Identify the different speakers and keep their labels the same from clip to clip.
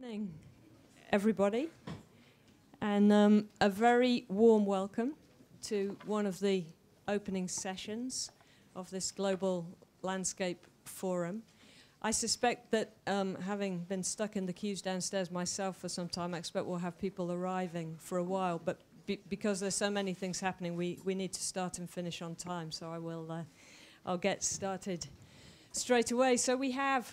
Speaker 1: Morning, everybody, and a very warm welcome to one of the opening sessions of this Global Landscape Forum. I suspect that having been stuck in the queues downstairs myself for some time, I expect we'll have people arriving for a while, but because there's so many things happening, we need to start and finish on time, so I'll get started straight away. So we have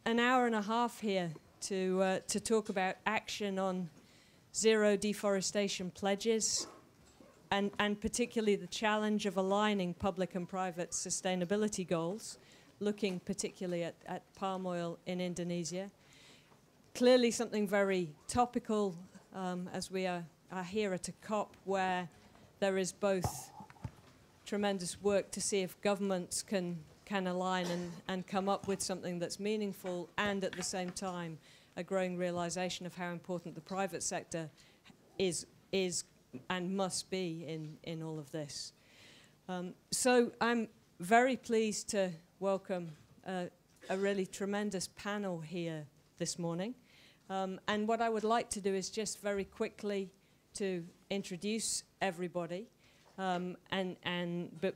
Speaker 1: an hour and a half here to talk about action on zero deforestation pledges, and particularly the challenge of aligning public and private sustainability goals, looking particularly at palm oil in Indonesia. Clearly something very topical as we are here at a COP where there is both tremendous work to see if governments can align and come up with something that's meaningful, and at the same time a growing realization of how important the private sector is and must be in all of this. So I'm very pleased to welcome a really tremendous panel here this morning. And what I would like to do is just very quickly to introduce everybody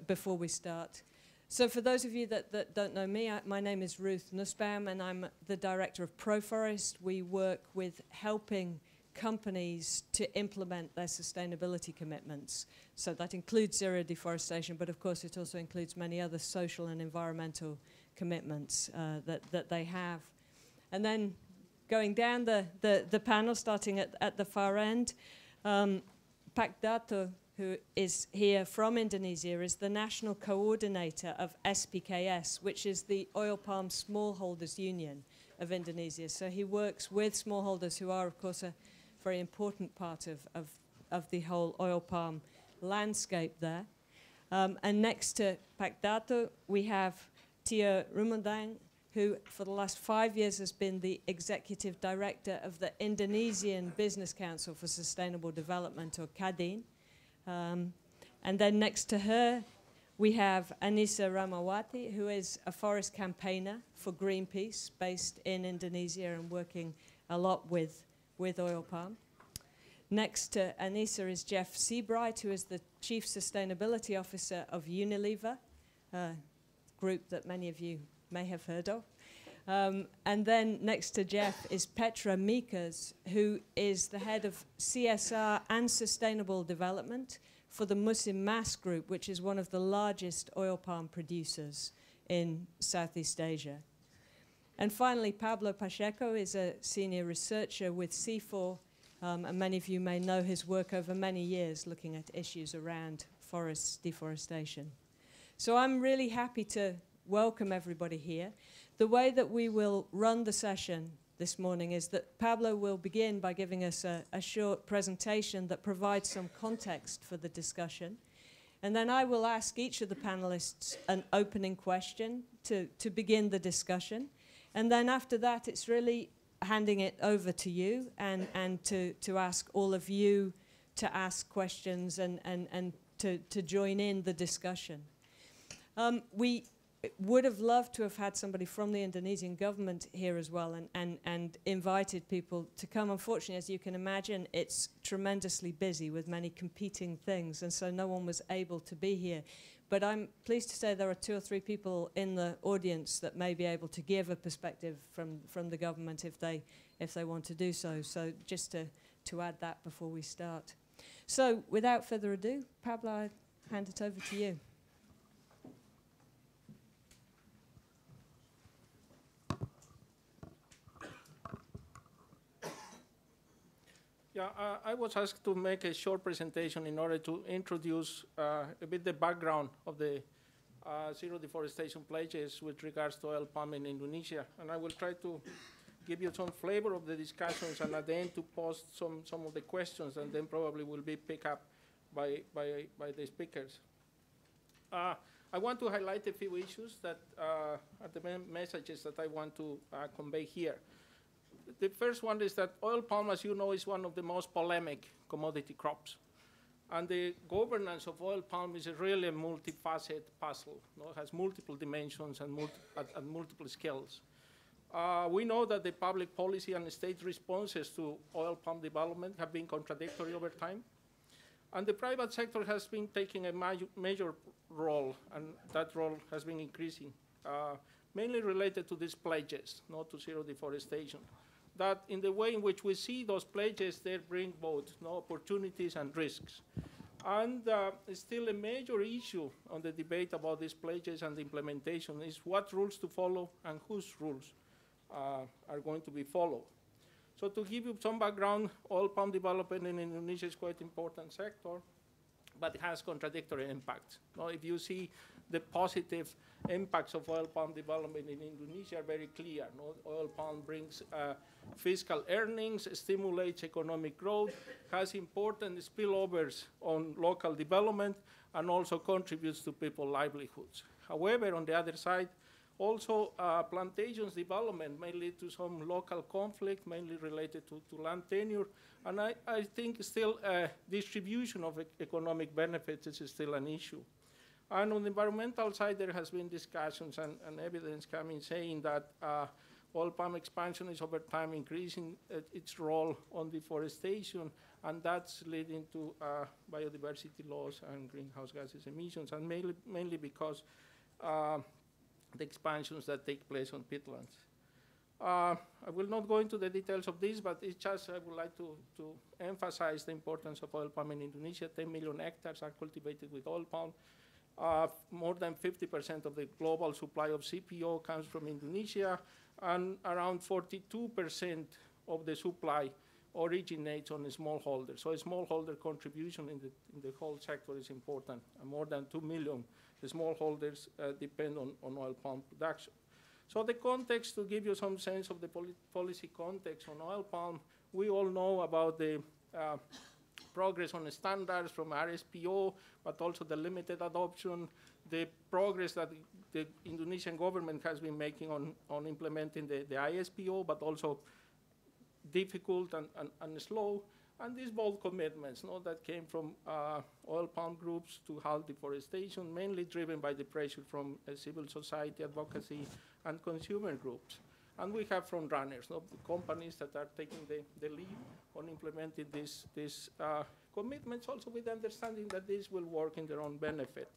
Speaker 1: before we start. So for those of you that don't know me, my name is Ruth Nussbaum, and I'm the director of Proforest. We work with helping companies to implement their sustainability commitments. So that includes zero deforestation, but of course it also includes many other social and environmental commitments that they have. And then going down the panel, starting at the far end, Pacheco, who is here from Indonesia, is the national coordinator of SPKS, which is the Oil Palm Smallholders Union of Indonesia. So he works with smallholders, who are, of course, a very important part of the whole oil palm landscape there. And next to Pacheco, we have Tiur Rumondang, who for the last 5 years has been the executive director of the Indonesian Business Council for Sustainable Development, or KADIN. And then next to her, we have Annisa Rahmawati, who is a forest campaigner for Greenpeace, based in Indonesia and working a lot with oil palm. Next to Annisa is Jeff Seabright, who is the Chief Sustainability Officer of Unilever, a group that many of you may have heard of. And then next to Jeff is Petra Meekers, who is the head of CSR and Sustainable Development for the Musim group, which is one of the largest oil palm producers in Southeast Asia. And finally, Pablo Pacheco is a senior researcher with CIFOR, and many of you may know his work over many years looking at issues around forest deforestation. So I'm really happy to welcome everybody here. The way that we will run the session this morning is that Pablo will begin by giving us a short presentation that provides some context for the discussion. And then I will ask each of the panelists an opening question to begin the discussion. And then after that, it's really handing it over to you and to ask all of you to ask questions and to join in the discussion. We would have loved to have had somebody from the Indonesian government here as well and invited people to come. Unfortunately, as you can imagine, it's tremendously busy with many competing things, and so no one was able to be here. But I'm pleased to say there are 2 or 3 people in the audience that may be able to give a perspective from the government if they want to do so. So just to add that before we start. So without further ado, Pablo, I hand it over to you.
Speaker 2: Yeah, I was asked to make a short presentation in order to introduce a bit the background of the zero deforestation pledges with regards to oil palm in Indonesia. And I will try to give you some flavor of the discussions, and at the end to post some of the questions, and then probably will be picked up by the speakers. I want to highlight a few issues that are the main messages that I want to convey here. The first one is that oil palm, as you know, is one of the most polemic commodity crops. And the governance of oil palm is really a multifaceted puzzle. It has multiple dimensions and multiple scales. We know that the public policy and state responses to oil palm development have been contradictory over time. And the private sector has been taking a major role, and that role has been increasing, mainly related to these pledges, not to zero deforestation. That in the way in which we see those pledges, they bring both opportunities and risks. And still a major issue on the debate about these pledges and the implementation is what rules to follow and whose rules are going to be followed. So to give you some background, oil palm development in Indonesia is quite an important sector, but it has contradictory impacts. Now, if you see the positive impacts of oil palm development in Indonesia are very clear. Oil palm brings fiscal earnings, stimulates economic growth, has important spillovers on local development, and also contributes to people's livelihoods. However, on the other side, also plantations development may lead to some local conflict, mainly related to land tenure, and I think still distribution of economic benefits is still an issue. And on the environmental side, there has been discussions and evidence coming saying that oil palm expansion is over time increasing its role on deforestation, and that's leading to biodiversity loss and greenhouse gases emissions, and mainly because the expansions that take place on peatlands. I will not go into the details of this, but it's just I would like to emphasize the importance of oil palm in Indonesia. 10 million hectares are cultivated with oil palm. More than 50% of the global supply of CPO comes from Indonesia, and around 42% of the supply originates on the smallholders. So a smallholder contribution in the whole sector is important, and more than 2 million smallholders depend on oil palm production. So the context, to give you some sense of the policy context on oil palm, we all know about the progress on the standards from RSPO, but also the limited adoption, the progress that the Indonesian government has been making on implementing the ISPO, but also difficult and slow. And these bold commitments that came from oil palm groups to halt deforestation, mainly driven by the pressure from civil society, advocacy, and consumer groups. And we have front runners, the companies that are taking the lead on implementing these commitments, also with the understanding that this will work in their own benefit.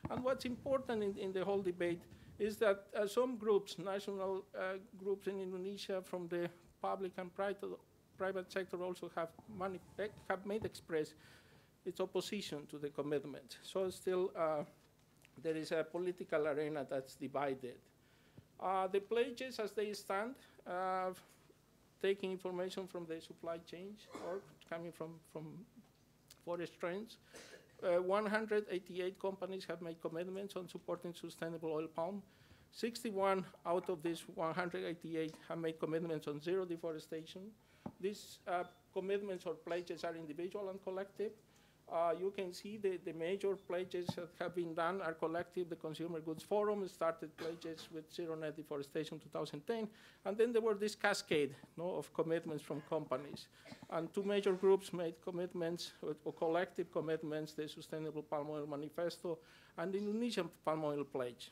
Speaker 2: And what's important in the whole debate is that some groups, national groups in Indonesia from the public and private sector also have made express its opposition to the commitment. So still there is a political arena that's divided. The pledges as they stand, taking information from the supply chain or coming from forest trends, 188 companies have made commitments on supporting sustainable oil palm. 61 out of these 188 have made commitments on zero deforestation. These commitments or pledges are individual and collective. You can see the major pledges that have been done are collective. The Consumer Goods Forum started pledges with zero net deforestation 2010, and then there were this cascade of commitments from companies. And two major groups made commitments, or collective commitments, the Sustainable Palm Oil Manifesto and the Indonesian Palm Oil Pledge.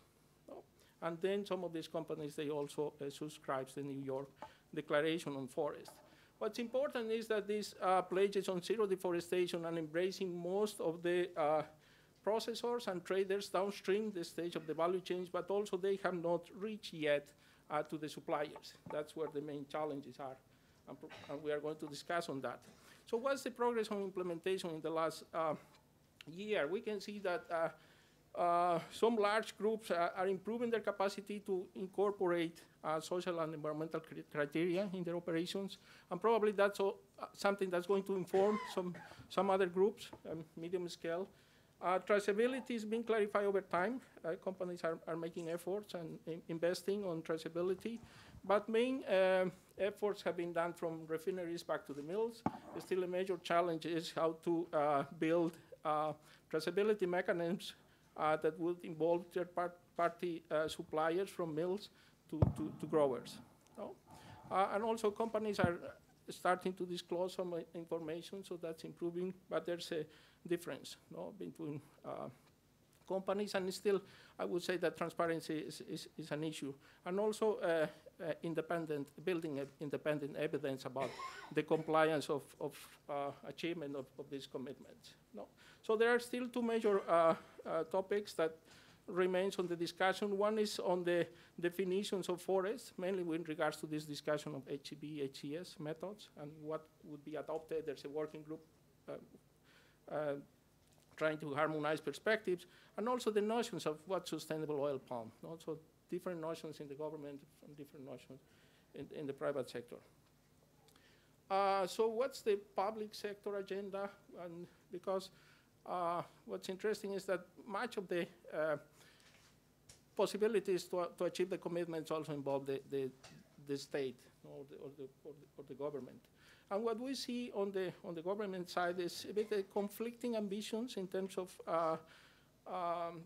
Speaker 2: And then some of these companies, they also subscribe to the New York Declaration on Forest. What's important is that these pledges on zero deforestation are embracing most of the processors and traders downstream the stage of the value chain, but also they have not reached yet to the suppliers. That's where the main challenges are, and we are going to discuss on that. So what's the progress on implementation in the last year? We can see that some large groups are improving their capacity to incorporate social and environmental criteria in their operations, and probably that's something that's going to inform some other groups, medium scale. Traceability is being clarified over time. Companies are making efforts and investing on traceability, but main efforts have been done from refineries back to the mills. Still a major challenge is how to build traceability mechanisms that would involve third-party suppliers from mills to growers. And also companies are starting to disclose some information, so that's improving, but there's a difference between companies, and still I would say that transparency is an issue. And also building independent evidence about the compliance of achievement of these commitments. No? So there are still two major topics that remains on the discussion. One is on the definitions of forests, mainly with regards to this discussion of HCB, HCS methods, and what would be adopted. There's a working group trying to harmonize perspectives, and also the notions of what sustainable oil palm. Also different notions in the government and different notions in the private sector. So what's the public sector agenda? And because what's interesting is that much of the possibilities to achieve the commitments also involve the state or the government. And what we see on the government side is a bit conflicting ambitions in terms of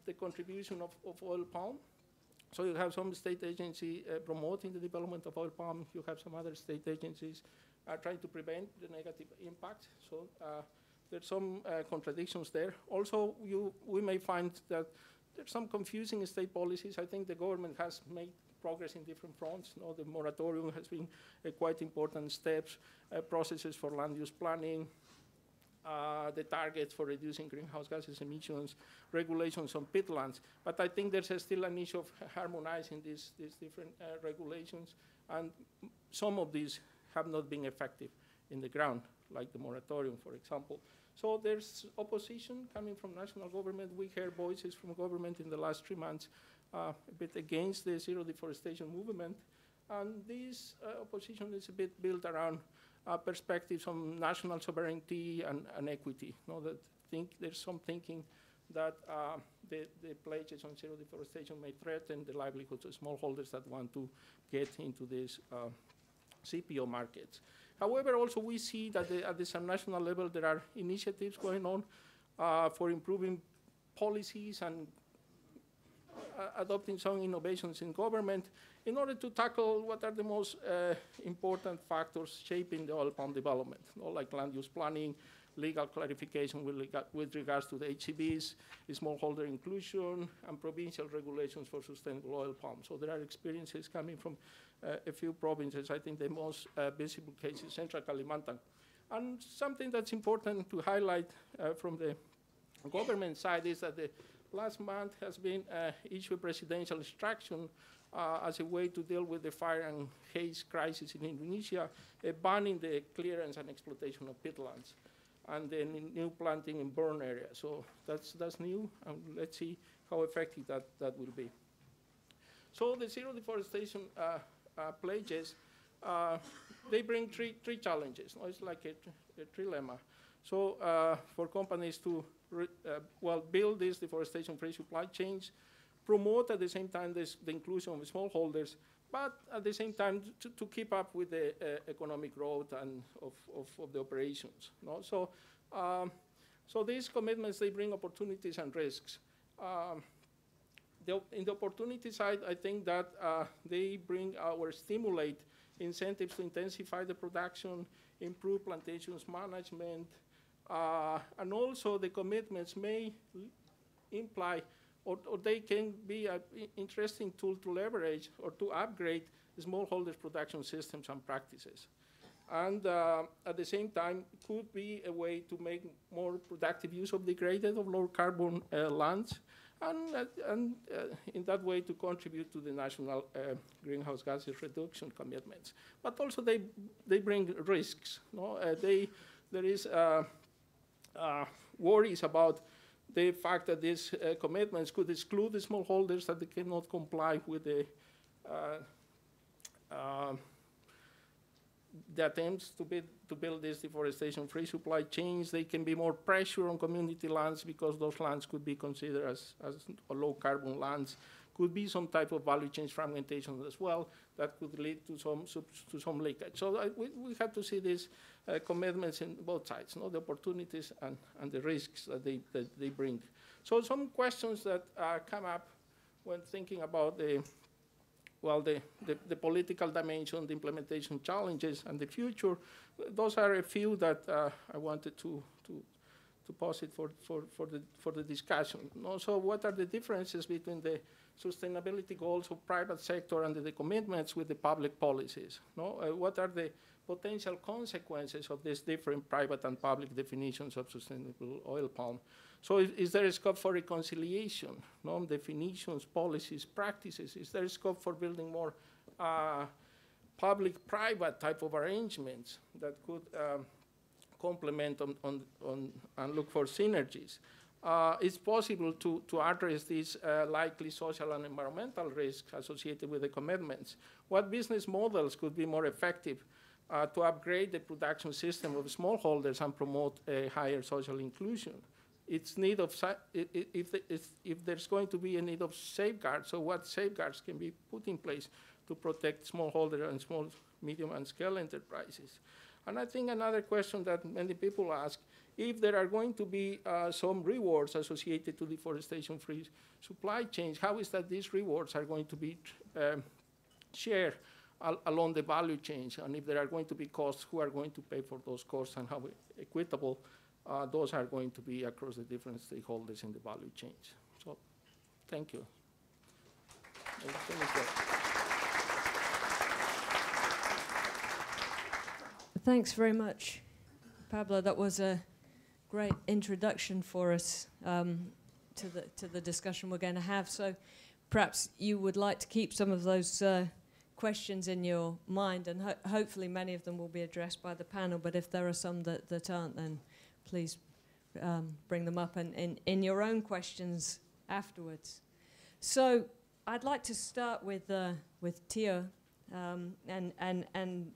Speaker 2: the contribution of oil palm. So you have some state agency promoting the development of oil palm. You have some other state agencies trying to prevent the negative impact. So there's some contradictions there. Also, we may find that there's some confusing state policies. I think the government has made progress in different fronts. You know, the moratorium has been quite important steps, processes for land use planning, the targets for reducing greenhouse gases emissions, regulations on peatlands. But I think there's still an issue of harmonizing these different regulations, and some of these have not been effective in the ground, like the moratorium, for example. So there's opposition coming from national government. We hear voices from government in the last 3 months a bit against the zero deforestation movement. And this opposition is a bit built around perspectives on national sovereignty and equity. You know, there's some thinking that the pledges on zero deforestation may threaten the livelihoods of smallholders that want to get into these CPO markets. However, also we see that at the subnational level there are initiatives going on for improving policies and adopting some innovations in government in order to tackle what are the most important factors shaping the oil palm development, you know, like land use planning, legal clarification with regards to the HCBs, smallholder inclusion, and provincial regulations for sustainable oil palm. So there are experiences coming from a few provinces. I think the most visible case is Central Kalimantan. And something that's important to highlight from the government side is that the last month has been issued a presidential instruction as a way to deal with the fire and haze crisis in Indonesia, banning the clearance and exploitation of peatlands, and then new planting in burn areas. So that's new, and let's see how effective that will be. So the zero deforestation pledges, they bring three challenges. No, it's like a trilemma. So for companies to build these deforestation-free supply chains, promote at the same time the inclusion of smallholders, but at the same time to keep up with the economic growth and of the operations. No? So these commitments, they bring opportunities and risks. In the opportunity side, I think that they bring or stimulate incentives to intensify the production, improve plantations management, and also the commitments may imply or they can be an interesting tool to leverage or to upgrade smallholders' production systems and practices. And at the same time, could be a way to make more productive use of degraded or low carbon lands, and in that way to contribute to the national greenhouse gases reduction commitments. But also they bring risks. No? There is worries about the fact that these commitments could exclude the smallholders, that they cannot comply with the attempts to build these deforestation-free supply chains. They can be more pressure on community lands because those lands could be considered as low-carbon lands. Could be some type of value chain fragmentation as well that could lead to some leakage. So we have to see these commitments in both sides, the opportunities and the risks that they bring. So some questions that come up when thinking about the political dimension, the implementation challenges, and the future. Those are a few that I wanted to to pose it for the discussion. Also, what are the differences between the sustainability goals of private sector and the commitments with the public policies? What are the potential consequences of these different private and public definitions of sustainable oil palm? So is there a scope for reconciliation, definitions, policies, practices? Is there a scope for building more public-private type of arrangements that could complement and look for synergies? It's possible to address these likely social and environmental risks associated with the commitments. What business models could be more effective to upgrade the production system of smallholders and promote a higher social inclusion? It's need of, if there's going to be a need of safeguards, so what safeguards can be put in place to protect smallholder and small, medium, and scale enterprises? And I think another question that many people ask, if there are going to be some rewards associated to deforestation-free supply chains, how is that these rewards are going to be shared along the value chain? And if there are going to be costs, who are going to pay for those costs, and how equitable those are going to be across the different stakeholders in the value chains? So, thank you.
Speaker 1: Thanks very much, Pablo. That was a great introduction for us to the discussion we're going to have. So perhaps you would like to keep some of those questions in your mind, and hopefully many of them will be addressed by the panel. But if there are some that aren't, then please bring them up in your own questions afterwards. So I'd like to start with Tiur and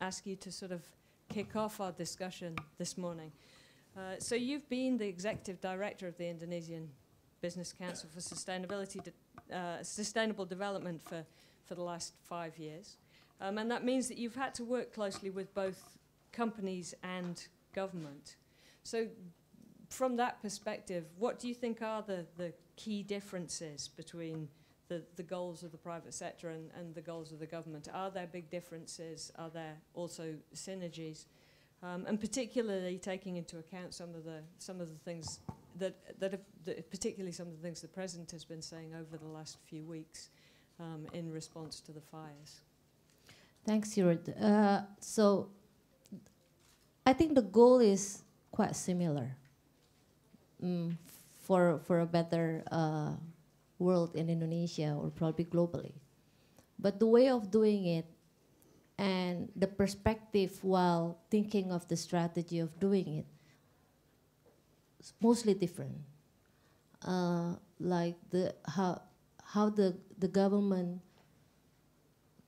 Speaker 1: ask you to sort of kick off our discussion this morning. So you've been the executive director of the Indonesian Business Council for Sustainable Development for the last 5 years. And that means that you've had to work closely with both companies and government. So from that perspective, what do you think are the key differences between the goals of the private sector and the goals of the government? Are there big differences? Are there also synergies? And particularly taking into account some of the things particularly some of the things the President has been saying over the last few weeks in response to the fires.
Speaker 3: Thanks, Ruth. So I think the goal is quite similar for a better world in Indonesia, or probably globally. But the way of doing it and the perspective while thinking of the strategy of doing it is mostly different. Like how the government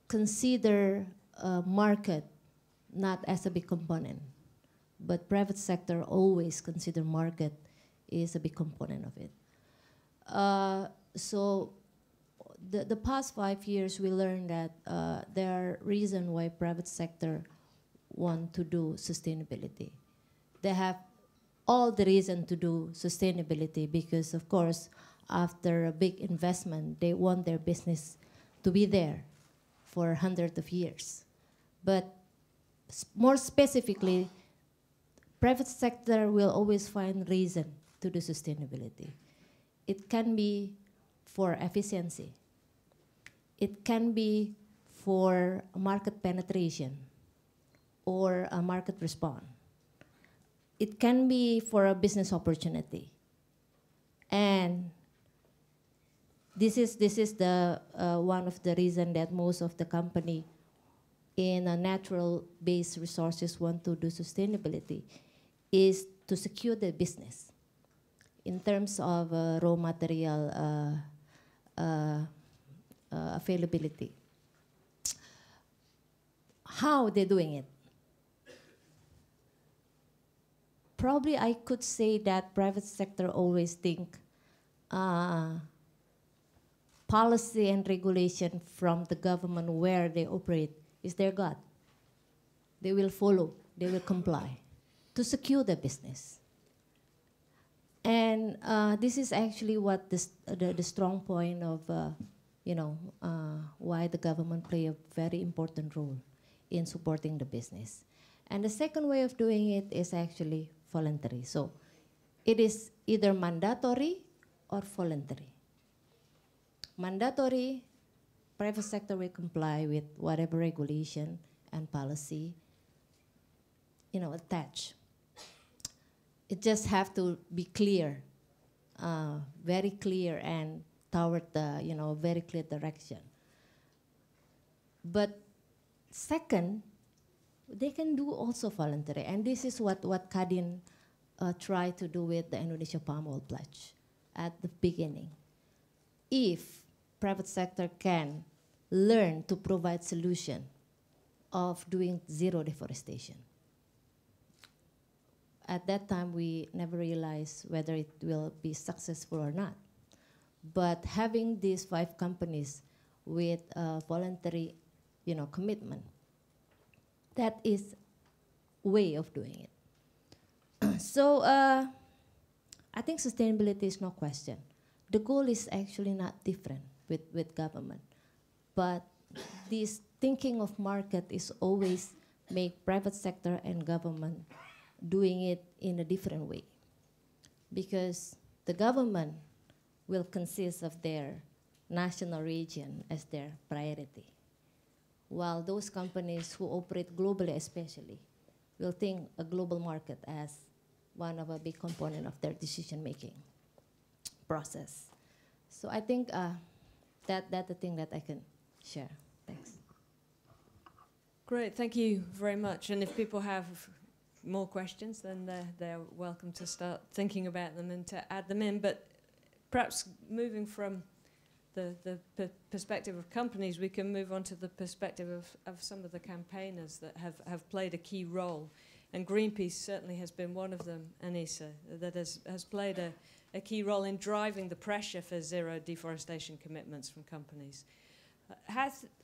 Speaker 3: consider market not as a big component, but private sector always consider market is a big component of it. So the past 5 years, we learned that there are reasons why private sector want to do sustainability. They have all the reason to do sustainability because, of course, after a big investment, they want their business to be there for hundreds of years. But more specifically, private sector will always find reason to do sustainability. It can be for efficiency. It can be for market penetration or a market response. It can be for a business opportunity. And this is the one of the reasons that most of the company in a natural-based resources want to do sustainability is to secure their business in terms of raw material availability. How they're doing it? Probably I could say that private sector always think policy and regulation from the government where they operate is their God. They will follow, they will comply to secure their business. And this is actually what the strong point of, why the government play a very important role in supporting the business. And the second way of doing it is actually voluntary. So it is either mandatory or voluntary. Mandatory, private sector will comply with whatever regulation and policy, attached. It just have to be clear, very clear, and toward the very clear direction. But second, they can do also voluntary, and this is what Kadin tried to do with the Indonesia Palm Oil Pledge at the beginning. If private sector can learn to provide solution of doing zero deforestation. At that time, we never realized whether it will be successful or not. But having these 5 companies with voluntary, commitment, that is way of doing it. So I think sustainability is no question. The goal is actually not different with government, but this thinking of market is always make private sector and government doing it in a different way, because the government will consist of their national region as their priority, while those companies who operate globally especially will think a global market as one of a big component of their decision-making process. So I think that's the thing that I can share. Thanks.
Speaker 1: Great, thank you very much. And if people have more questions, then they're welcome to start thinking about them and to add them in. But perhaps moving from the perspective of companies, we can move on to the perspective of some of the campaigners that have played a key role. And Greenpeace certainly has been one of them, Annisa, that has played a key role in driving the pressure for zero deforestation commitments from companies.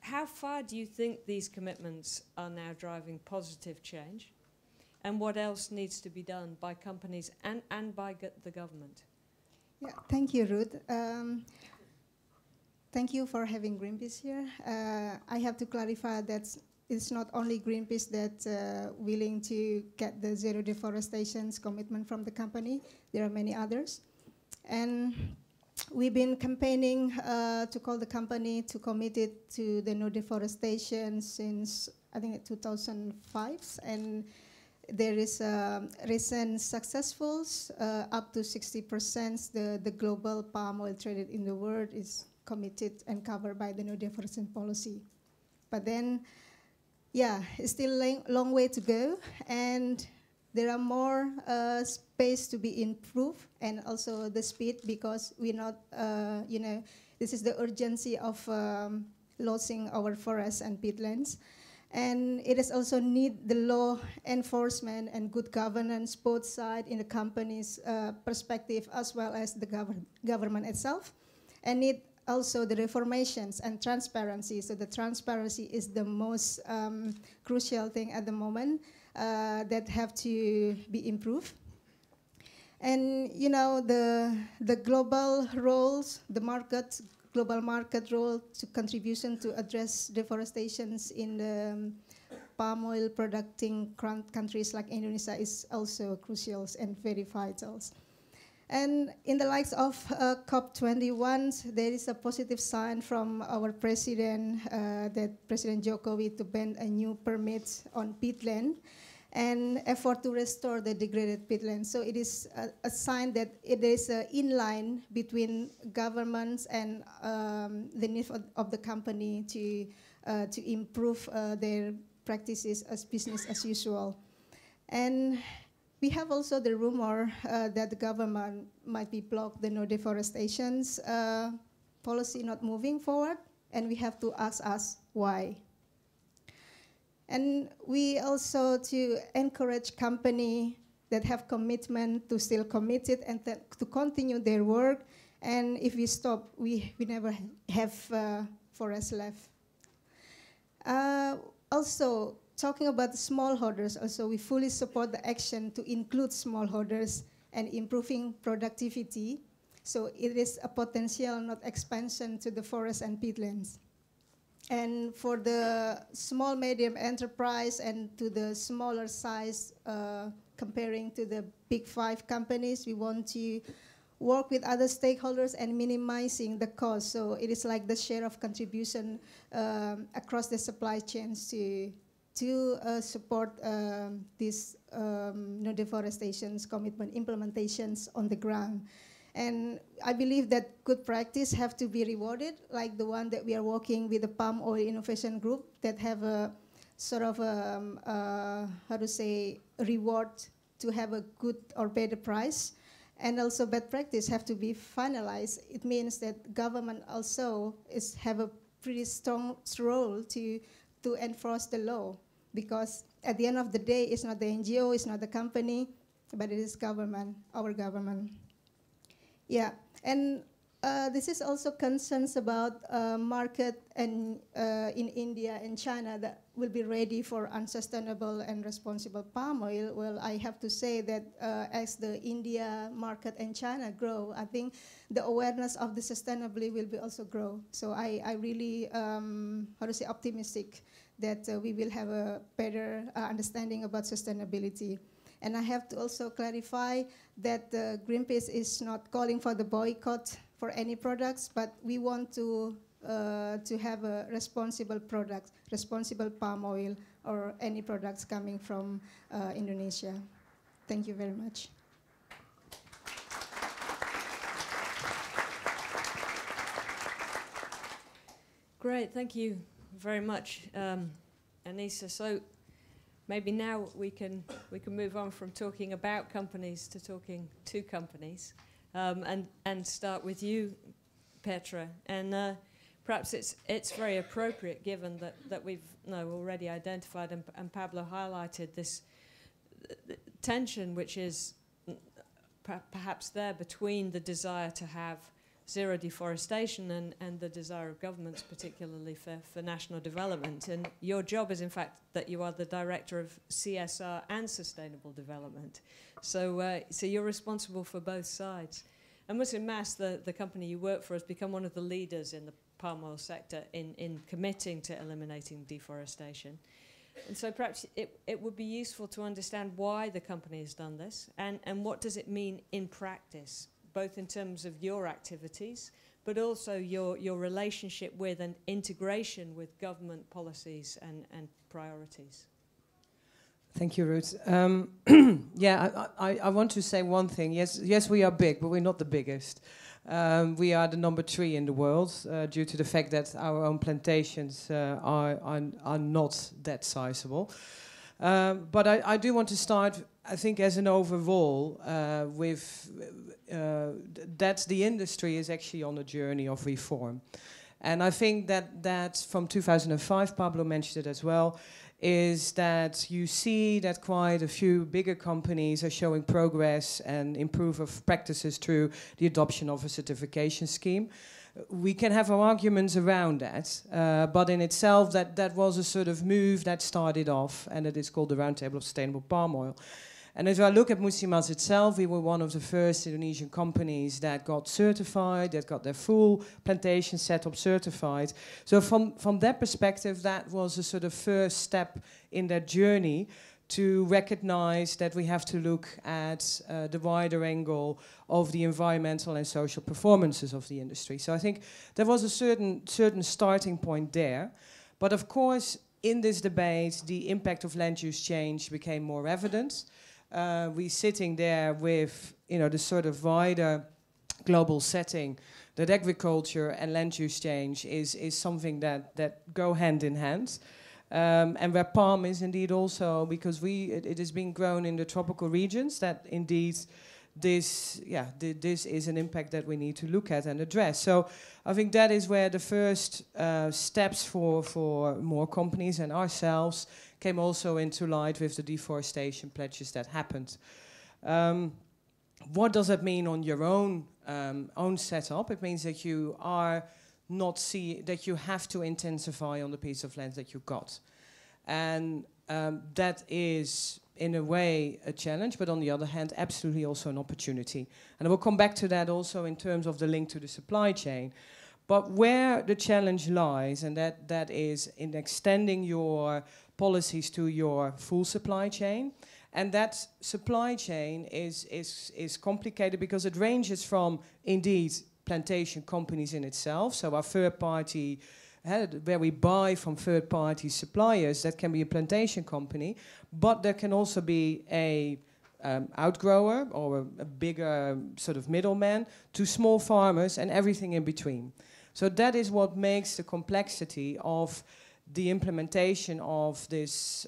Speaker 1: How far do you think these commitments are now driving positive change? And what else needs to be done by companies and by the government?
Speaker 4: Yeah, thank you, Ruth. Thank you for having Greenpeace here. I have to clarify that it's not only Greenpeace that's willing to get the zero deforestation commitment from the company. There are many others. And we've been campaigning to call the company to commit it to the no deforestation since, I think, 2005. And there is recent successfuls, up to 60% the global palm oil traded in the world is committed and covered by the no deforestation policy. But then, yeah, it's still a long way to go, and there are more space to be improved, and also the speed, because we're not, this is the urgency of losing our forests and peatlands. And it is also need the law enforcement and good governance, both sides in the company's perspective as well as the government itself, and need also the reformations and transparency. So the transparency is the most crucial thing at the moment that have to be improved. And the global roles, the global market role to contribution to address deforestations in the palm oil producing countries like Indonesia is also crucial and very vital. And in the likes of COP21, there is a positive sign from our president, that President Jokowi, to ban a new permit on peatland and effort to restore the degraded peatland. So it is a sign that it is in line between governments and the need of the company to improve their practices as business as usual. And we have also the rumor that the government might be blocked the no deforestation policy not moving forward, and we have to ask us why. And we also to encourage companies that have commitment to still commit it and to continue their work. And if we stop, we never have forests left. Also, talking about the smallholders, also we fully support the action to include smallholders and improving productivity. So it is a potential, not expansion, to the forests and peatlands. And for the small medium enterprise and to the smaller size comparing to the big 5 companies. We want to work with other stakeholders and minimizing the cost. So it is like the share of contribution across the supply chains to support these no deforestation commitment implementations on the ground. And I believe that good practice have to be rewarded, like the one that we are working with the Palm Oil Innovation Group that have a sort of how to say, reward to have a good or better price. And also bad practice have to be finalized. It means that government also have a pretty strong role to enforce the law, because at the end of the day, it's not the NGO, it's not the company, but it is government, our government. Yeah, and this is also concerns about market and in India and China that will be ready for unsustainable and responsible palm oil. Well, I have to say that as the India market and China grow, I think the awareness of the sustainability will be also grow. So I really, how to say, optimistic that we will have a better understanding about sustainability. And I have to also clarify that Greenpeace is not calling for the boycott for any products, but we want to have a responsible product, responsible palm oil, or any products coming from Indonesia. Thank you very much.
Speaker 1: Great, thank you very much, Annisa. So maybe now we can move on from talking about companies to talking to companies, and start with you, Petra. And perhaps it's very appropriate, given that we've already identified and Pablo highlighted this tension, which is perhaps there between the desire to have zero deforestation and the desire of governments, particularly for national development. And your job is, in fact, that you are the director of CSR and sustainable development. So you're responsible for both sides. And Musim, the company you work for, has become one of the leaders in the palm oil sector in committing to eliminating deforestation. And so perhaps it would be useful to understand why the company has done this, and what does it mean in practice, both in terms of your activities, but also your relationship with and integration with government policies and priorities.
Speaker 5: Thank you, Ruth. Yeah, I want to say one thing. Yes, we are big, but we're not the biggest. We are the number 3 in the world due to the fact that our own plantations are not that sizable. But I do want to start, I think, as an overall with that the industry is actually on a journey of reform. And I think that from 2005, Pablo mentioned it as well, is that you see that quite a few bigger companies are showing progress and improve of practices through the adoption of a certification scheme. We can have our arguments around that, but in itself that was a sort of move that started off, and it is called the Roundtable of Sustainable Palm Oil. And if I look at Musim itself, we were one of the first Indonesian companies that got certified, that got their full plantation setup certified. So from that perspective, that was a sort of first step in that journey to recognize that we have to look at the wider angle of the environmental and social performances of the industry. So I think there was a certain starting point there. But of course, in this debate, the impact of land use change became more evident. We're sitting there with, the sort of wider global setting that agriculture and land use change is something that go hand in hand. And where palm is indeed also, because it is being grown in the tropical regions, that indeed this is an impact that we need to look at and address. So I think that is where the first steps for more companies and ourselves came also into light with the deforestation pledges that happened. What does that mean on your own setup? It means that you are that you have to intensify on the piece of land that you got. And that is, in a way, a challenge, but on the other hand, absolutely also an opportunity. And I will come back to that also in terms of the link to the supply chain. But where the challenge lies, and that is in extending your policies to your full supply chain, And that supply chain is complicated because it ranges from, indeed, plantation companies in itself, so our third-party, where we buy from third-party suppliers, that can be a plantation company, but there can also be a outgrower or a bigger sort of middleman to small farmers and everything in between. So that is what makes the complexity of the implementation of this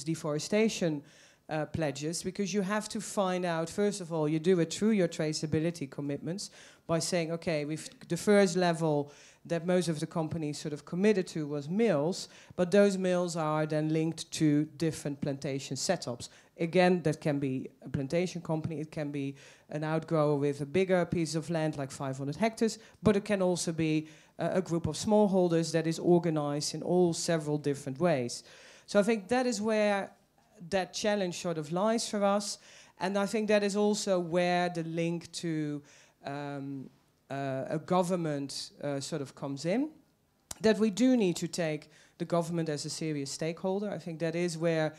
Speaker 5: deforestation pledges, because you have to find out, first of all, you do it through your traceability commitments by saying, okay, the first level that most of the companies sort of committed to was mills, but those mills are then linked to different plantation setups. Again, that can be a plantation company, it can be an outgrower with a bigger piece of land, like 500 hectares, but it can also be a group of smallholders that is organized in all several different ways. So I think that is where that challenge sort of lies for us, and I think that is also where the link to a government sort of comes in, that we do need to take the government as a serious stakeholder. I think that is where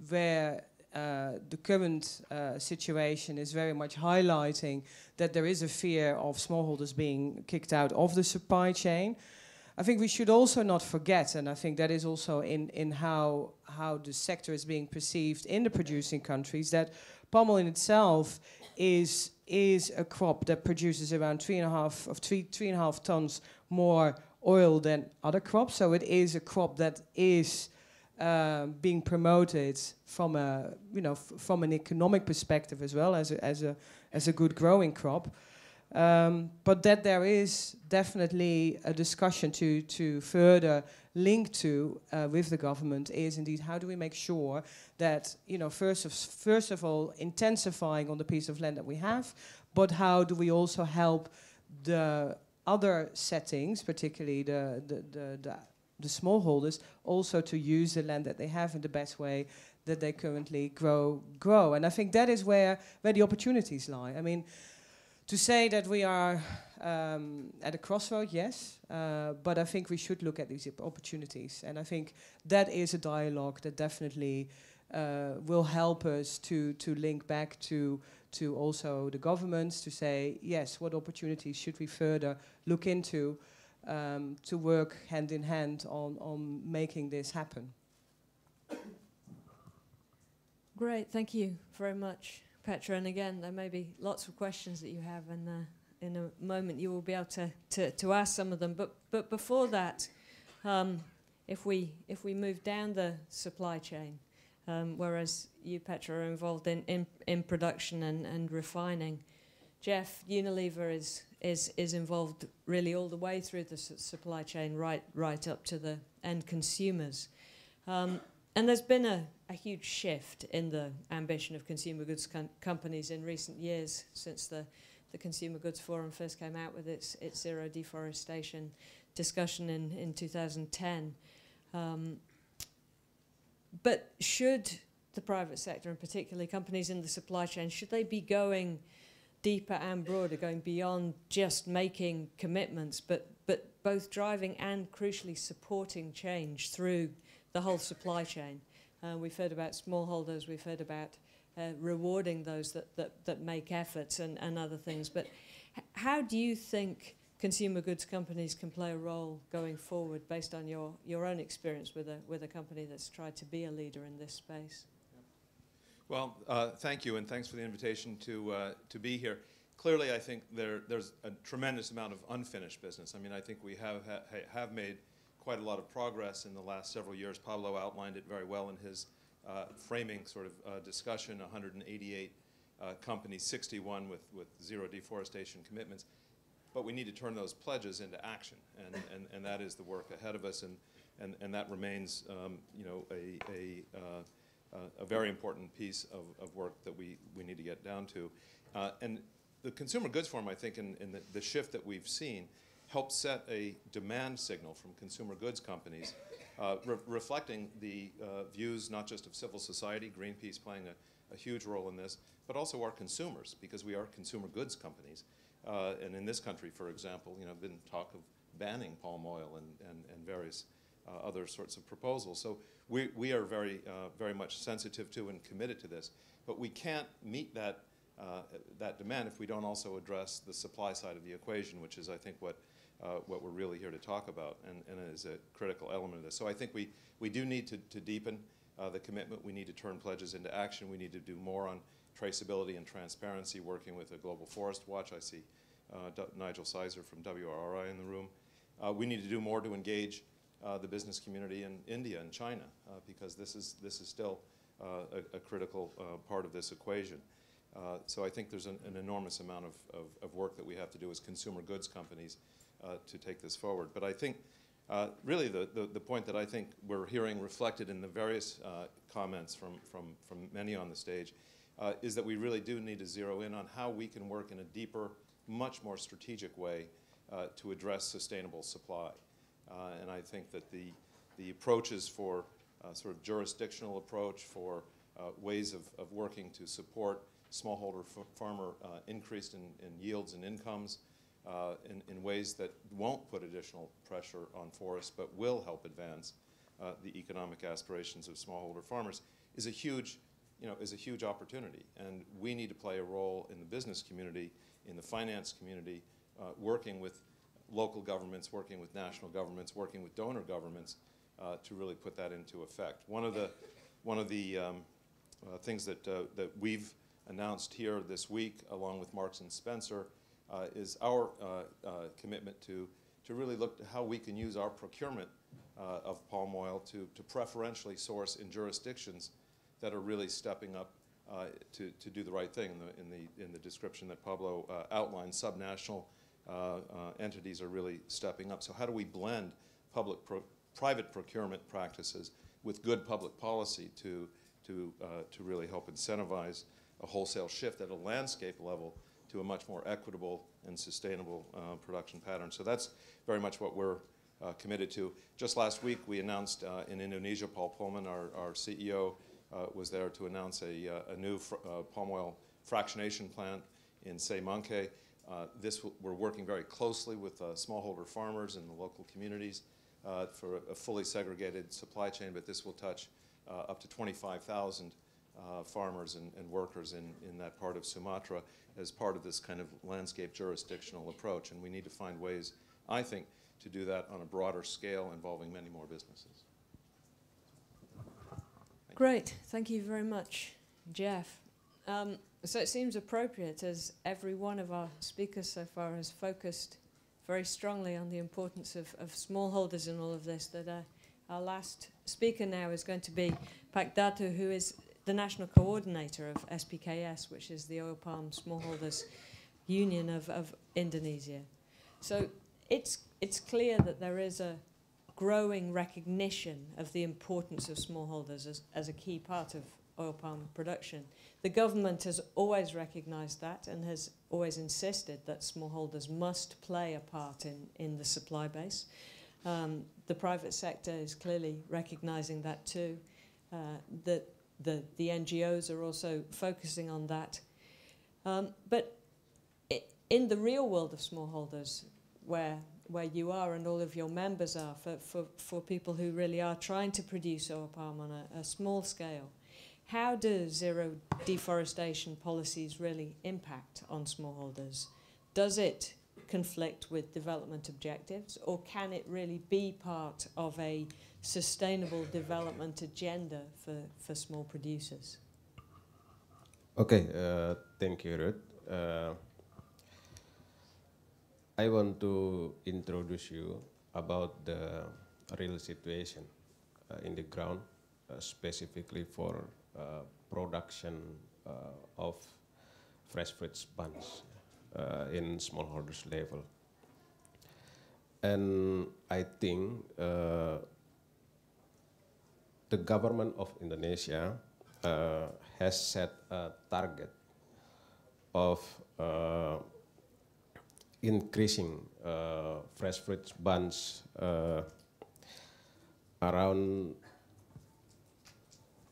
Speaker 5: the current situation is very much highlighting that there is a fear of smallholders being kicked out of the supply chain. I think we should also not forget, and I think that is also in how the sector is being perceived in the producing countries, that palm oil in itself is a crop that produces around 3.5 tons more oil than other crops. So it is a crop that is being promoted from from an economic perspective as well as a good growing crop. But that there is definitely a discussion to further link to with the government is indeed how do we make sure that, first of all, intensifying on the piece of land that we have, but how do we also help the other settings, particularly the smallholders, also to use the land that they have in the best way that they currently grow. And I think that is where the opportunities lie. I mean, to say that we are at a crossroad, yes, but I think we should look at these opportunities. And I think that is a dialogue that definitely will help us to link back to also the governments, to say, yes, what opportunities should we further look into to work hand in hand on making this happen.
Speaker 1: Great, thank you very much, Petra. And again, there may be lots of questions that you have, and in a moment you will be able to ask some of them. But before that, if we move down the supply chain, whereas you, Petra, are involved in production and refining, Jeff, Unilever is involved really all the way through the supply chain, right up to the end consumers. And there's been a huge shift in the ambition of consumer goods companies in recent years, since the Consumer Goods Forum first came out with its zero deforestation discussion in 2010. But should the private sector, and particularly companies in the supply chain, should they be going deeper and broader, going beyond just making commitments, but both driving and crucially supporting change through the whole supply chain? We've heard about smallholders, we've heard about rewarding those that make efforts and other things. But how do you think consumer goods companies can play a role going forward, based on your own experience with a company that's tried to be a leader in this space?
Speaker 6: Well, thank you, and thanks for the invitation to be here. Clearly, I think there's a tremendous amount of unfinished business. I mean, I think we have made quite a lot of progress in the last several years. Pablo outlined it very well in his framing sort of discussion. 188 companies, 61 with zero deforestation commitments. But we need to turn those pledges into action, and that is the work ahead of us, and that remains a very important piece of work that we need to get down to. And the Consumer Goods Forum, I think, in the shift that we've seen, helps set a demand signal from consumer goods companies, reflecting the views not just of civil society, Greenpeace playing a huge role in this, but also our consumers, because we are consumer goods companies. And in this country, for example, been talk of banning palm oil and various other sorts of proposals. So we are very much sensitive to and committed to this, but we can't meet that demand if we don't also address the supply side of the equation, which is, I think, what we're really here to talk about, and is a critical element of this. So I think we do need to deepen the commitment. We need to turn pledges into action. We need to do more on traceability and transparency, working with a Global Forest Watch. I see Nigel Sizer from WRI in the room. We need to do more to engage the business community in India and China, because this is still a critical part of this equation. So I think there's an enormous amount of work that we have to do as consumer goods companies to take this forward. But I think really the point that I think we're hearing reflected in the various comments from many on the stage is that we really do need to zero in on how we can work in a deeper, much more strategic way to address sustainable supply. And I think that the approaches for sort of jurisdictional approach, for ways of working to support smallholder farmer increase in yields and incomes in ways that won't put additional pressure on forests but will help advance the economic aspirations of smallholder farmers is a huge opportunity. And we need to play a role in the business community, in the finance community, working with local governments, working with national governments, working with donor governments to really put that into effect. One of the things that we've announced here this week, along with Marks and Spencer, is our commitment to really look at how we can use our procurement of palm oil to preferentially source in jurisdictions that are really stepping up to do the right thing. In the description that Pablo outlined, subnational entities are really stepping up. So how do we blend private procurement practices with good public policy to really help incentivize a wholesale shift at a landscape level to a much more equitable and sustainable production pattern? So that's very much what we're committed to. Just last week we announced in Indonesia, Paul Pullman, our CEO, was there to announce a new palm oil fractionation plant in Semangke. We're working very closely with smallholder farmers and the local communities for a fully segregated supply chain, but this will touch up to 25,000 farmers and workers in that part of Sumatra as part of this kind of landscape jurisdictional approach. And we need to find ways, I think, to do that on a broader scale involving many more businesses.
Speaker 1: Great, thank you very much, Jeff. So it seems appropriate, as every one of our speakers so far has focused very strongly on the importance of smallholders in all of this, that our last speaker now is going to be Pak Datu, who is the national coordinator of SPKS, which is the Oil Palm Smallholders Union of Indonesia. So it's clear that there is a growing recognition of the importance of smallholders as a key part of oil palm production. The government has always recognized that and has always insisted that smallholders must play a part in the supply base. The private sector is clearly recognizing that too. That the NGOs are also focusing on that. But in the real world of smallholders, where you are and all of your members are, for people who really are trying to produce oil palm on a small scale, how do zero deforestation policies really impact on smallholders? Does it conflict with development objectives, or can it really be part of a sustainable development agenda for small producers?
Speaker 7: Okay, thank you, Ruth. I want to introduce you about the real situation in the ground, specifically for production of fresh fruits buns in smallholders level. And I think the government of Indonesia has set a target of increasing fresh fruits buns around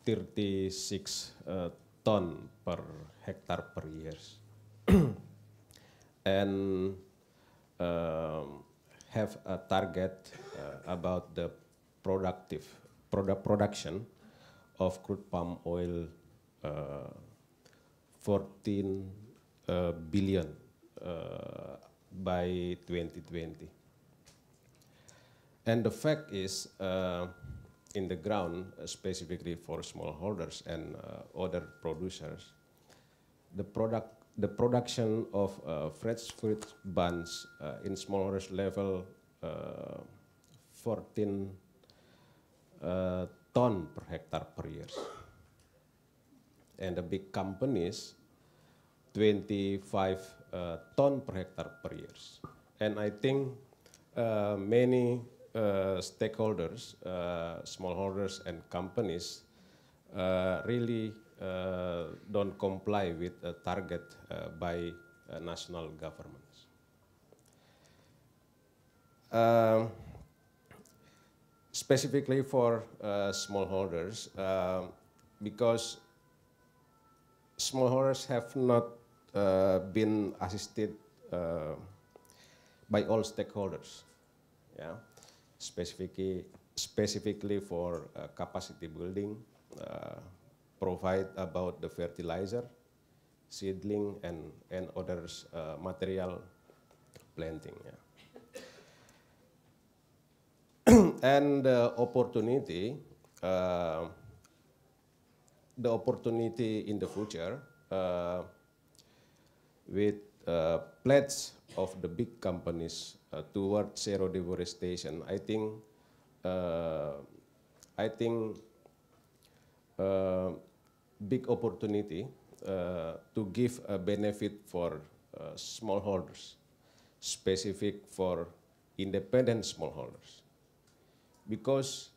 Speaker 7: 36 ton per hectare per year. And have a target about the production of crude palm oil 14 billion by 2020. And the fact is, in the ground, specifically for smallholders and other producers, the production of fresh fruit buns in smallholders level 14 ton per hectare per year. And the big companies, 25 ton per hectare per year. And I think many stakeholders, smallholders and companies really don't comply with a target by national governments. Specifically for smallholders, because smallholders have not been assisted by all stakeholders. Yeah, specifically for capacity building, provide about the fertilizer, seedling, and others material planting. Yeah. And the opportunity in the future with pledge of the big companies towards zero deforestation, I think big opportunity to give a benefit for smallholders, specific for independent smallholders. Because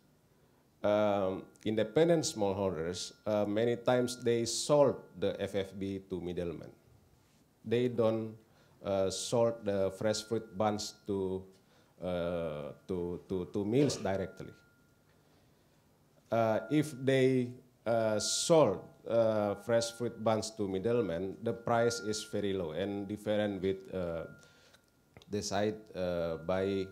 Speaker 7: independent smallholders, many times they sold the FFB to middlemen. They don't sold the fresh fruit buns to mills directly. If they sold fresh fruit buns to middlemen, the price is very low and different with decided by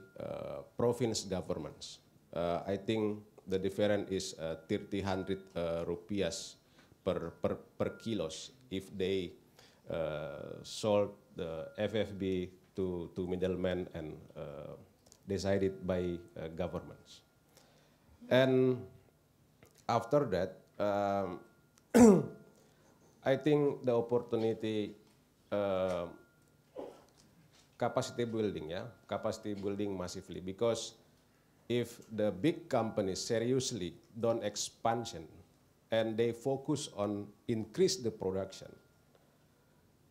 Speaker 7: province governments. I think the difference is 300 rupiahs per kilos if they sold the FFB to middlemen and decided by governments. And after that, I think the opportunity capacity building, capacity building massively, because if the big companies seriously don't expansion and they focus on increase the production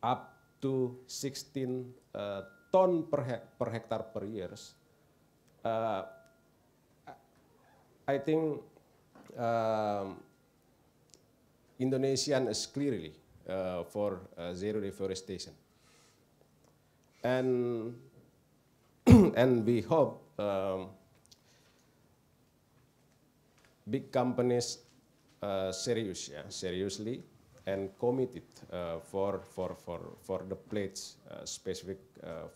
Speaker 7: up to 16 ton per hectare per year, I think Indonesian is clearly for zero deforestation. And we hope big companies seriously and committed for the pledge specific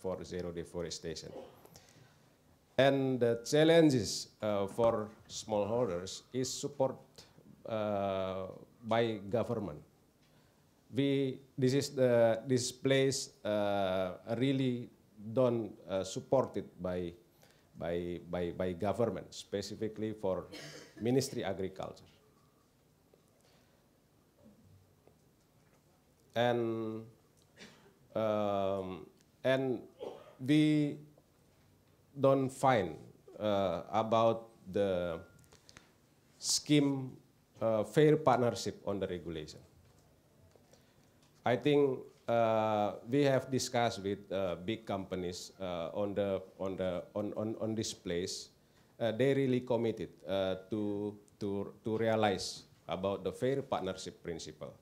Speaker 7: for zero deforestation. And the challenges for smallholders is support by government. This place really don't supported by government, specifically for Ministry Agriculture. And we don't find about the scheme fair partnership on the regulation. I think we have discussed with big companies on this place. They really committed to realize about the fair partnership principle,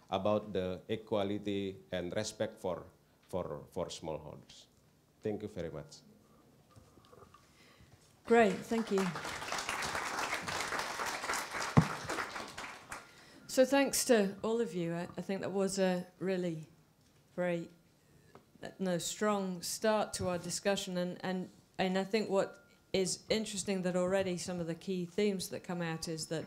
Speaker 7: about the equality and respect for smallholders. Thank you very much.
Speaker 1: Great, thank you. So thanks to all of you. I think that was a really very strong start to our discussion, and I think what is interesting that already some of the key themes that come out is that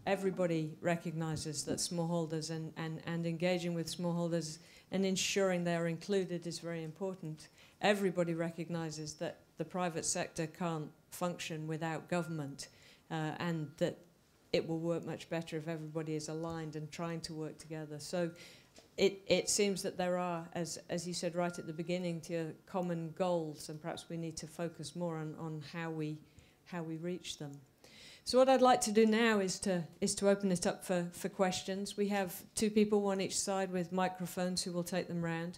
Speaker 1: everybody recognizes that smallholders and engaging with smallholders and ensuring they are included is very important. Everybody recognizes that the private sector can't function without government, and that it will work much better if everybody is aligned and trying to work together. So it seems that there are, as you said right at the beginning, common goals, and perhaps we need to focus more on how we reach them. So what I'd like to do now is to open it up for questions. We have two people, one each side, with microphones who will take them round.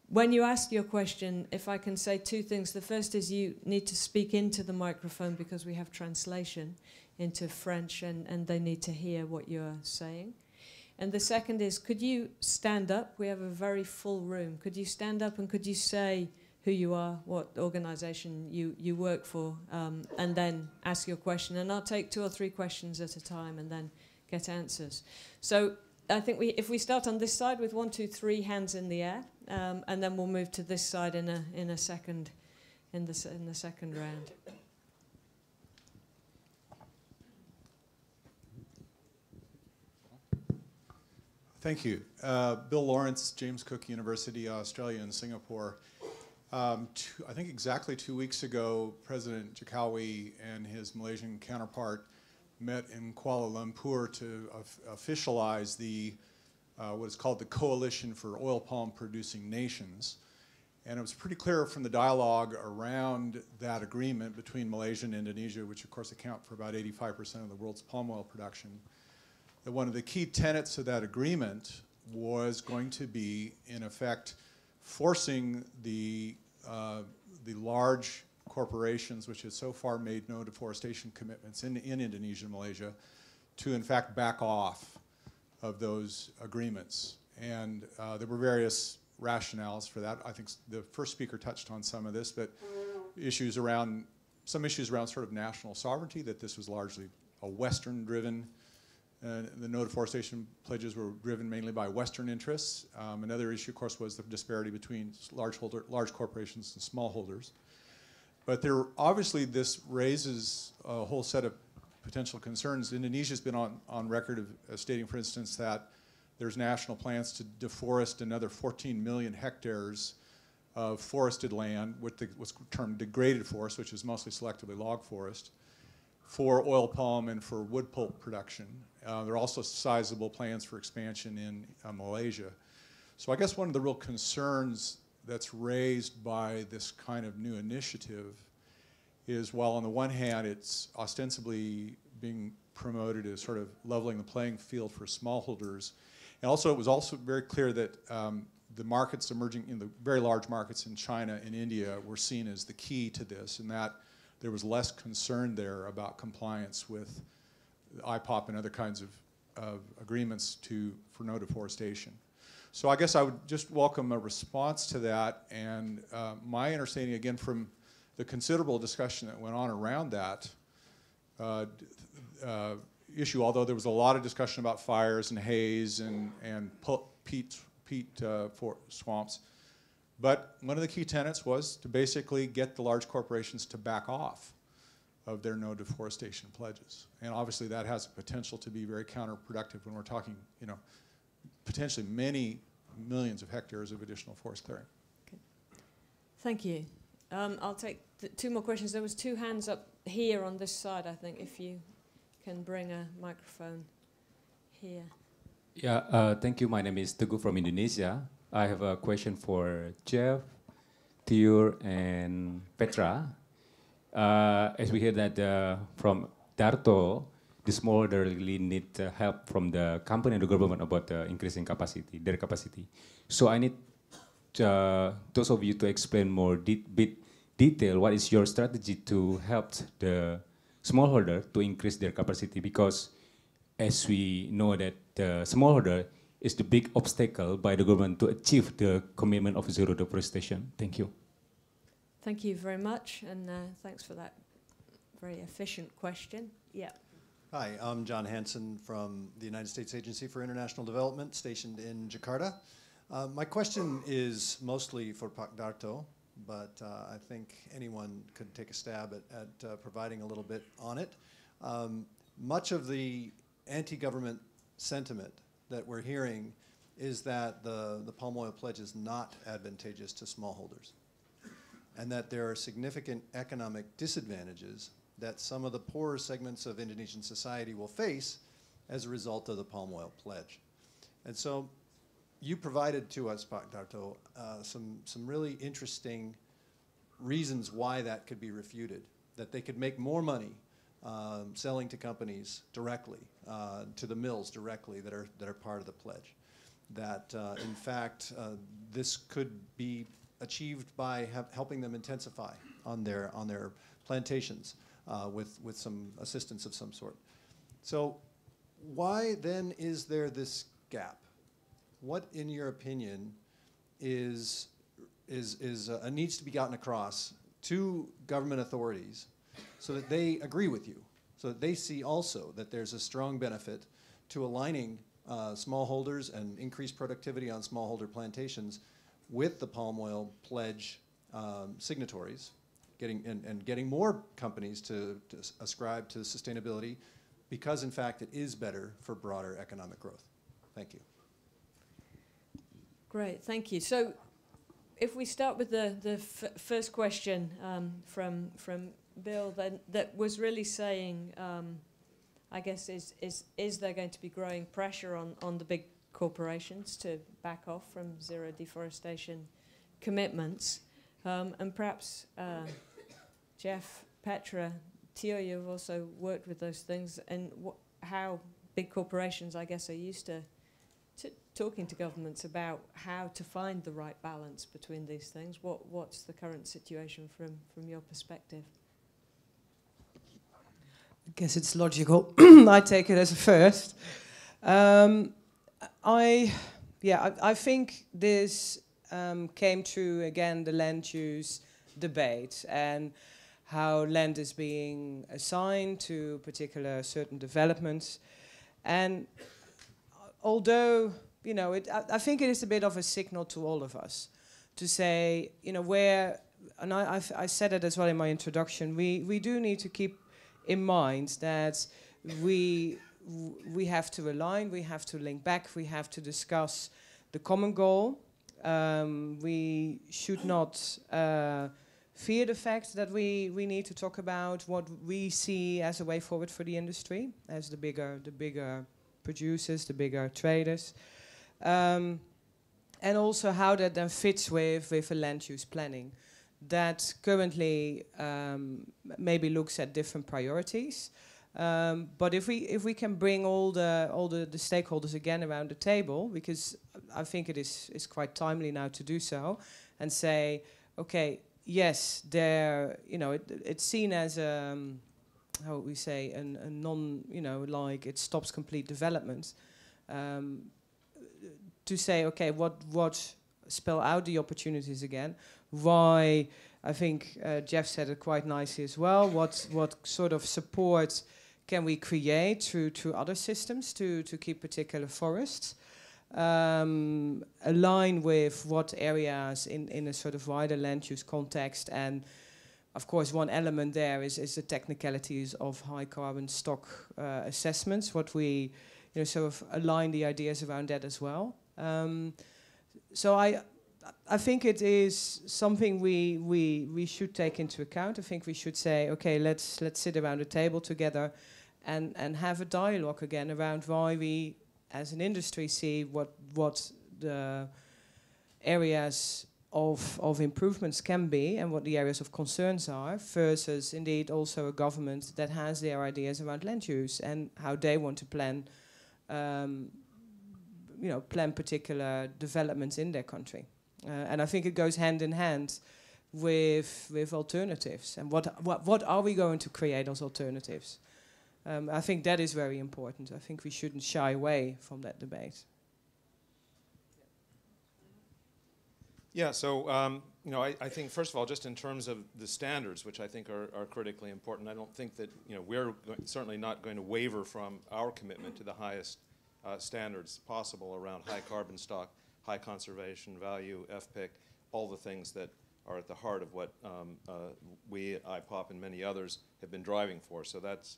Speaker 1: When you ask your question, if I can say two things. The first is you need to speak into the microphone because we have translation into French and they need to hear what you're saying. And the second is, could you stand up? We have a very full room. Could you stand up and could you say who you are, what organization you work for, and then ask your question. And I'll take 2 or 3 questions at a time and then get answers. So I think if we start on this side with 1, 2, 3 hands in the air, and then we'll move to this side in the second round.
Speaker 8: Thank you. Bill Lawrence, James Cook University, Australia and Singapore. I think exactly 2 weeks ago, President Jokowi and his Malaysian counterpart met in Kuala Lumpur to officialize the what is called the Coalition for Oil Palm Producing Nations. And it was pretty clear from the dialogue around that agreement between Malaysia and Indonesia, which of course account for about 85% of the world's palm oil production, that one of the key tenets of that agreement was going to be, in effect, forcing the large corporations, which have so far made no deforestation commitments in Indonesia and Malaysia, to in fact back off of those agreements. And there were various rationales for that. I think the first speaker touched on some of this, but some issues around sort of national sovereignty, that this was largely a Western-driven. The no deforestation pledges were driven mainly by Western interests. Another issue, of course, was the disparity between large corporations and smallholders. But obviously this raises a whole set of potential concerns. Indonesia's been on record of stating, for instance, that there's national plans to deforest another 14 million hectares of forested land, what's termed degraded forest, which is mostly selectively log forest, for oil palm and for wood pulp production. There are also sizable plans for expansion in Malaysia. So I guess one of the real concerns that's raised by this kind of new initiative is, while on the one hand it's ostensibly being promoted as sort of leveling the playing field for smallholders, and also it was also very clear that the markets emerging in the very large markets in China and India were seen as the key to this, and that there was less concern there about compliance with IPOP and other kinds of agreements for no deforestation. So I guess I would just welcome a response to that, and my understanding, again, from the considerable discussion that went on around that issue, although there was a lot of discussion about fires and haze and peat swamps, but one of the key tenets was to basically get the large corporations to back off of their no deforestation pledges. And obviously that has the potential to be very counterproductive when we're talking, potentially many millions of hectares of additional forest clearing.
Speaker 1: Okay. Thank you. I'll take 2 more questions. There was 2 hands up here on this side, I think, if you can bring a microphone here.
Speaker 9: Yeah, thank you. My name is Teguh from Indonesia. I have a question for Jeff, Tiur, and Petra. As we hear that from Darto, the smallholder really need help from the company and the government about increasing their capacity. So I need those of you to explain more detail what is your strategy to help the smallholder to increase their capacity, because as we know that the smallholder is the big obstacle by the government to achieve the commitment of zero deforestation. Thank you.
Speaker 1: Thank you very much, and thanks for that very efficient question. Yeah.
Speaker 10: Hi, I'm John Hanson from the United States Agency for International Development, stationed in Jakarta. My question is mostly for Pak Darto, but I think anyone could take a stab at providing a little bit on it. Much of the anti-government sentiment that we're hearing is that the palm oil pledge is not advantageous to smallholders, and that there are significant economic disadvantages that some of the poorer segments of Indonesian society will face as a result of the palm oil pledge. And so you provided to us, Pak Darto, some really interesting reasons why that could be refuted, that they could make more money selling to companies directly, to the mills directly that are part of the pledge. That in fact this could be achieved by helping them intensify on their plantations with some assistance of some sort. So why then is there this gap? What, in your opinion, needs to be gotten across to government authorities so that they agree with you, so that they see also that there's a strong benefit to aligning smallholders and increased productivity on smallholder plantations with the palm oil pledge signatories, getting more companies to ascribe to sustainability, because in fact it is better for broader economic growth. Thank you.
Speaker 1: Great, thank you. So if we start with the first question from Bill, then, that was really saying, I guess, is there going to be growing pressure on the big corporations to back off from zero deforestation commitments? And perhaps Jeff, Petra, Tiur, you've also worked with those things, and how big corporations, I guess, are used to talking to governments about how to find the right balance between these things. What's the current situation from your perspective?
Speaker 5: I guess it's logical. I take it as a first. I think this came to, again, the land use debate and how land is being assigned to particular certain developments. And although, you know, I think it is a bit of a signal to all of us to say, you know, where, and I said it as well in my introduction, we do need to keep in mind that we have to align, we have to link back, we have to discuss the common goal. We should not fear the fact that we need to talk about what we see as a way forward for the industry, as the bigger producers, the bigger traders, and also how that then fits with a land use planning that currently maybe looks at different priorities. But if we can bring all the stakeholders again around the table, because I think it is quite timely now to do so, and say, okay, yes, it's seen as how we say a non, like it stops complete development. To say, okay, what spell out the opportunities again? Why? I think Jeff said it quite nicely as well. What sort of support can we create through other systems to keep particular forests? Align with what areas in a sort of wider land use context, and of course one element there is the technicalities of high carbon stock assessments. What we sort of align the ideas around that as well. So I think it is something we should take into account. I think we should say, okay, let's sit around the table together and have a dialogue again around why we as an industry see what the areas of improvements can be and what the areas of concerns are, versus indeed also a government that has their ideas around land use and how they want to plan plan particular developments in their country. And I think it goes hand in hand with alternatives. And what are we going to create as alternatives? I think that is very important. I think we shouldn't shy away from that debate.
Speaker 6: Yeah, so I think first of all, just in terms of the standards, which I think are critically important, I don't think that we're certainly not going to waver from our commitment to the highest standards possible around high carbon stock, high conservation value, FPIC, all the things that are at the heart of what we, IPOP, and many others have been driving for. So that's,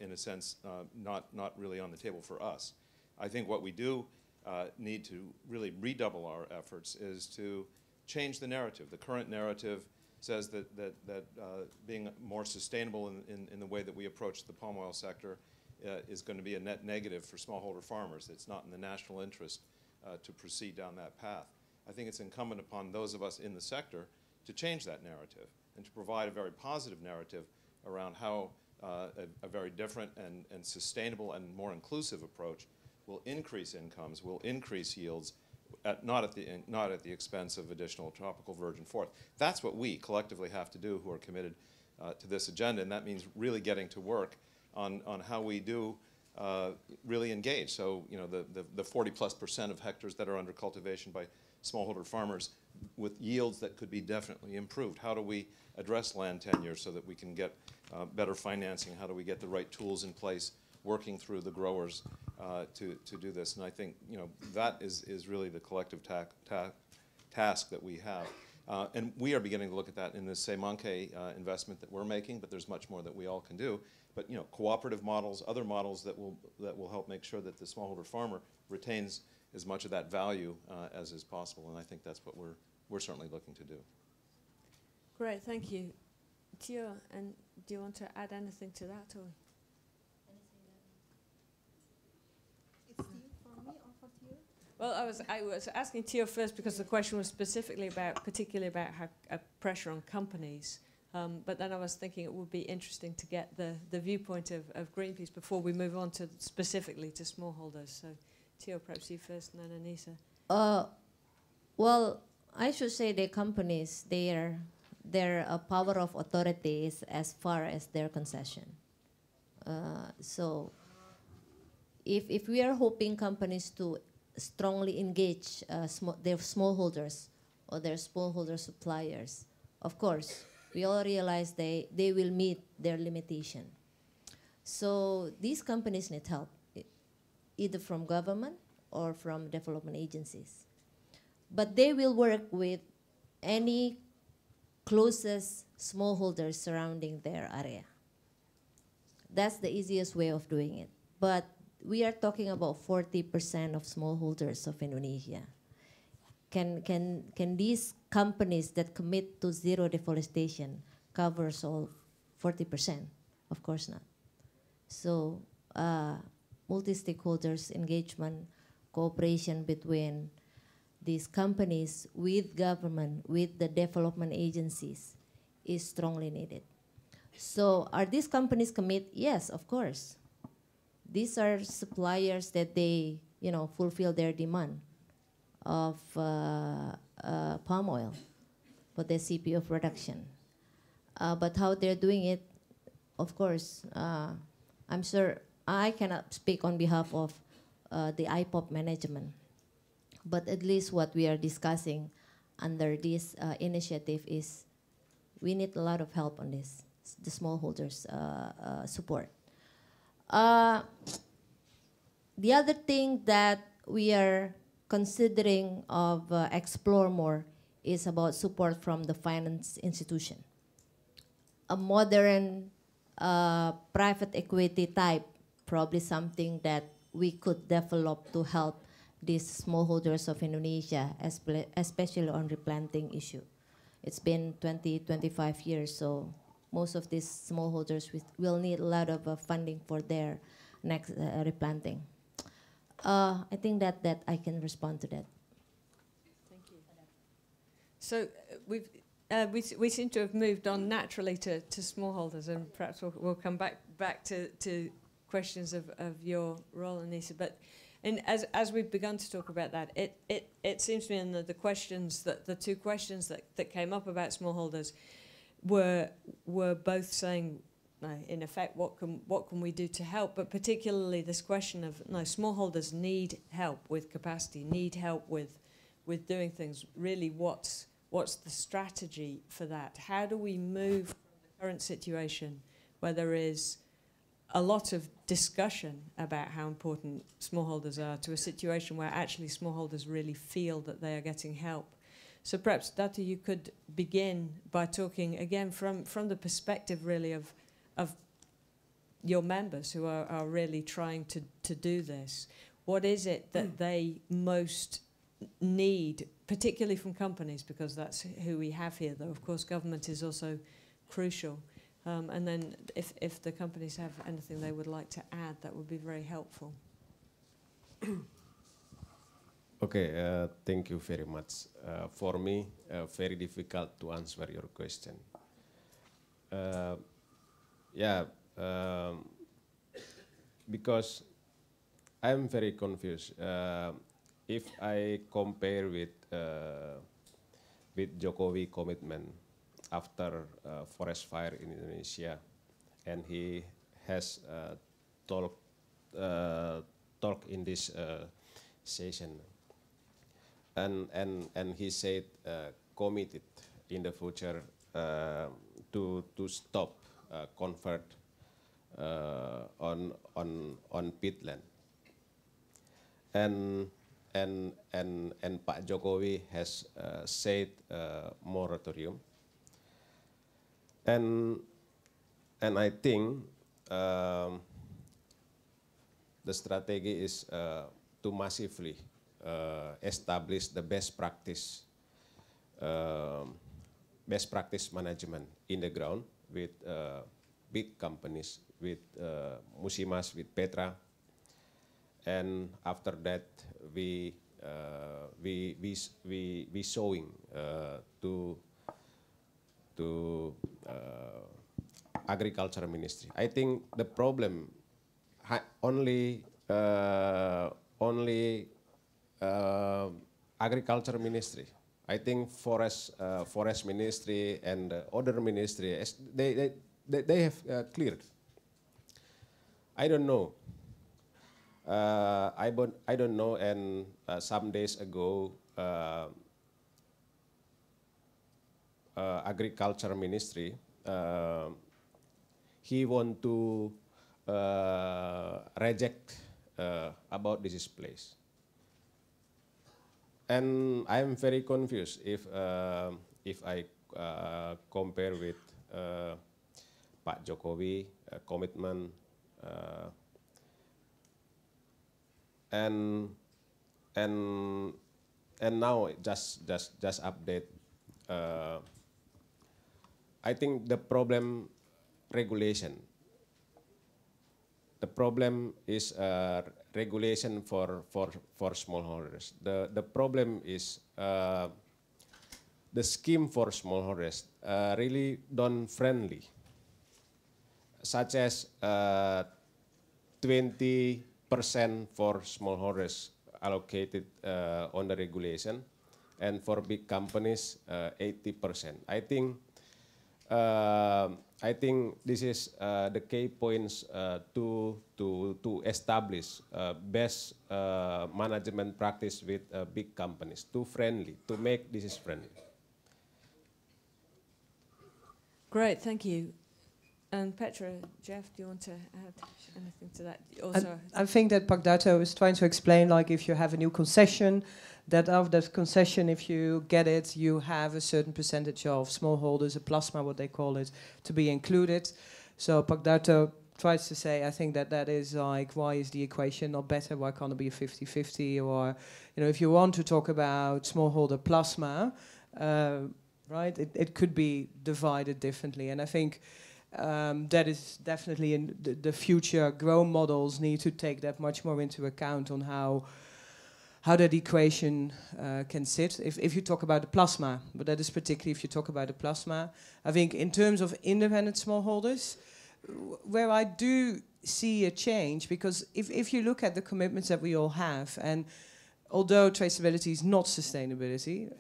Speaker 6: in a sense, not really on the table for us. I think what we do need to really redouble our efforts is to change the narrative. The current narrative says that being more sustainable in the way that we approach the palm oil sector is going to be a net negative for smallholder farmers. It's not in the national interest to proceed down that path. I think it's incumbent upon those of us in the sector to change that narrative and to provide a very positive narrative around how a very different and sustainable and more inclusive approach will increase incomes, will increase yields, not at the expense of additional tropical virgin forest. That's what we collectively have to do who are committed to this agenda, and that means really getting to work on how we do really engage. So, you know, the 40+% of hectares that are under cultivation by smallholder farmers with yields that could be definitely improved. How do we address land tenure so that we can get better financing? How do we get the right tools in place, working through the growers to do this? And I think, you know, that is really the collective task that we have. And we are beginning to look at that in the Semanke investment that we're making, but there's much more that we all can do. But, you know, cooperative models, other models that will help make sure that the smallholder farmer retains as much of that value as is possible. And I think that's what we're certainly looking to do.
Speaker 1: Great, thank you. Tiur, and do you want to add anything to that? Or?
Speaker 4: It's Tiur for me or for Tiur?
Speaker 1: Well, I was asking Tiur first because the question was particularly about how, pressure on companies. But then I was thinking it would be interesting to get the viewpoint of Greenpeace before we move on to specifically to smallholders. So, Tiur, perhaps you first, and then Annisa.
Speaker 3: Well, I should say the companies, their power of authority is as far as their concession. So, if we are hoping companies to strongly engage their smallholders or their smallholder suppliers, of course, we all realize they will meet their limitation. So these companies need help, either from government or from development agencies. But they will work with any closest smallholders surrounding their area. That's the easiest way of doing it. But we are talking about 40% of smallholders of Indonesia. Can these companies that commit to zero deforestation covers all 40%? Of course not. So multi-stakeholders engagement, cooperation between these companies with government, with the development agencies is strongly needed. So are these companies commit? Yes, of course. These are suppliers that they, you know, fulfill their demand of palm oil for the CPO production. But how they're doing it, of course, I'm sure I cannot speak on behalf of the IPOP management. But at least what we are discussing under this initiative is we need a lot of help on this, the smallholders' support. The other thing that we are considering of explore more is about support from the finance institution. A modern private equity type, probably something that we could develop to help these smallholders of Indonesia, especially on replanting issue. It's been 20, 25 years, so most of these smallholders will need a lot of funding for their next replanting. I think that I can respond to that.
Speaker 1: Thank you. So we seem to have moved on naturally to smallholders, and perhaps we'll come back to questions of your role, Annisa. But as we've begun to talk about that, it seems to me in the two questions that came up about smallholders were both saying, in effect, what can we do to help? But particularly this question of smallholders need help with capacity, need help with doing things. Really, what's the strategy for that? How do we move from the current situation where there is a lot of discussion about how important smallholders are to a situation where actually smallholders really feel that they are getting help? So perhaps, Datu, you could begin by talking again from the perspective really of your members who are really trying to do this. What is it that they most need, particularly from companies, because that's who we have here, though of course government is also crucial. And then if the companies have anything they would like to add, that would be very helpful.
Speaker 7: Okay, thank you very much. For me, very difficult to answer your question. Yeah, because I'm very confused. If I compare with Jokowi commitment after forest fire in Indonesia, and he has talked in this session, and he said committed in the future to stop convert on peatland, and Pak Jokowi has said moratorium, and I think the strategy is to massively establish the best practice management in the ground with big companies, with Musimas, with Petra, and after that we showing to agriculture ministry. I think the problem only agriculture ministry. I think forest ministry and other ministry they have cleared. I don't know. I don't know. And some days ago, agriculture ministry he want to reject about this place. And I'm very confused if I compare with Pak Jokowi commitment, and now just update. I think the problem regulation. The problem is regulation for smallholders. The problem is the scheme for smallholders really don't friendly, such as 20% for smallholders allocated on the regulation, and for big companies 80%. I think this is the key points to establish best management practice with big companies, to make this friendly.
Speaker 1: Great, thank you. And Petra, Jeff, do you want to add anything to that? Also,
Speaker 5: I think that Pagdato is trying to explain, like if you have a new concession, that of that concession, if you get it, you have a certain percentage of smallholders, a plasma, what they call it, to be included. So Pagdato tries to say, I think that is like, why is the equation not better? Why can't it be a 50-50? Or, you know, if you want to talk about smallholder plasma, right, it could be divided differently. And I think that is definitely in the future grow models need to take that much more into account on how that equation can sit. If you talk about the plasma, but that is particularly if you talk about the plasma. I think in terms of independent smallholders, where I do see a change, because if you look at the commitments that we all have, and although traceability is not sustainability,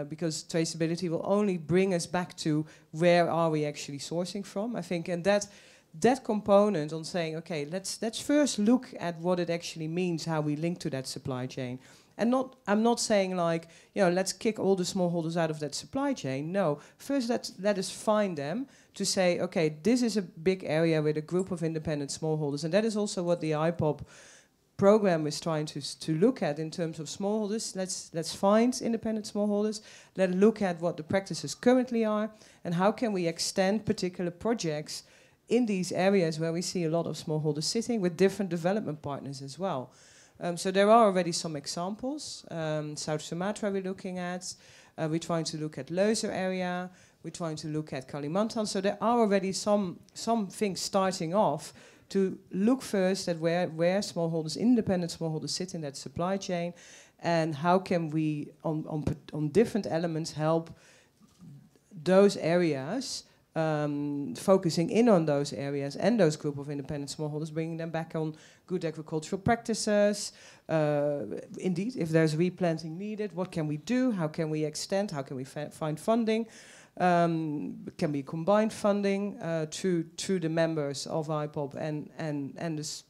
Speaker 5: because traceability will only bring us back to where are we actually sourcing from, I think, and that component on saying, okay, let's first look at what it actually means, how we link to that supply chain. And I'm not saying like, you know, let's kick all the smallholders out of that supply chain. No, first let us find them to say, okay, this is a big area with a group of independent smallholders. And that is also what the IPOP program is trying to look at in terms of smallholders. Let's find independent smallholders. Let's look at what the practices currently are and how can we extend particular projects in these areas where we see a lot of smallholders sitting with different development partners as well. So there are already some examples. South Sumatra we're looking at. We're trying to look at Leuser area. We're trying to look at Kalimantan. So there are already some things starting off to look first at where smallholders, independent smallholders sit in that supply chain, and how can we, on different elements, help those areas, focusing in on those areas and those group of independent smallholders, bringing them back on good agricultural practices. Indeed, if there's replanting needed, what can we do? How can we extend? How can we find funding? Can be combined funding to the members of IPOP and this,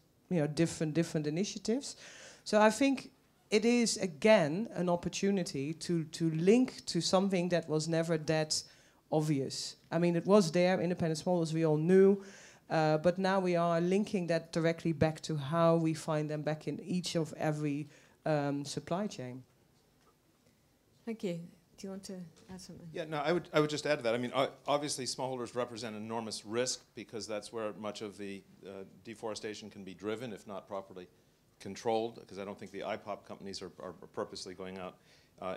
Speaker 5: different initiatives. So I think it is again an opportunity to link to something that was never that obvious. I mean, it was there, independent smallholders, we all knew, but now we are linking that directly back to how we find them back in each of every supply chain.
Speaker 1: Thank you. Do you want to add something?
Speaker 6: Yeah, no, I would just add to that. I mean, obviously smallholders represent enormous risk because that's where much of the deforestation can be driven, if not properly controlled, because I don't think the IPOP companies are purposely going out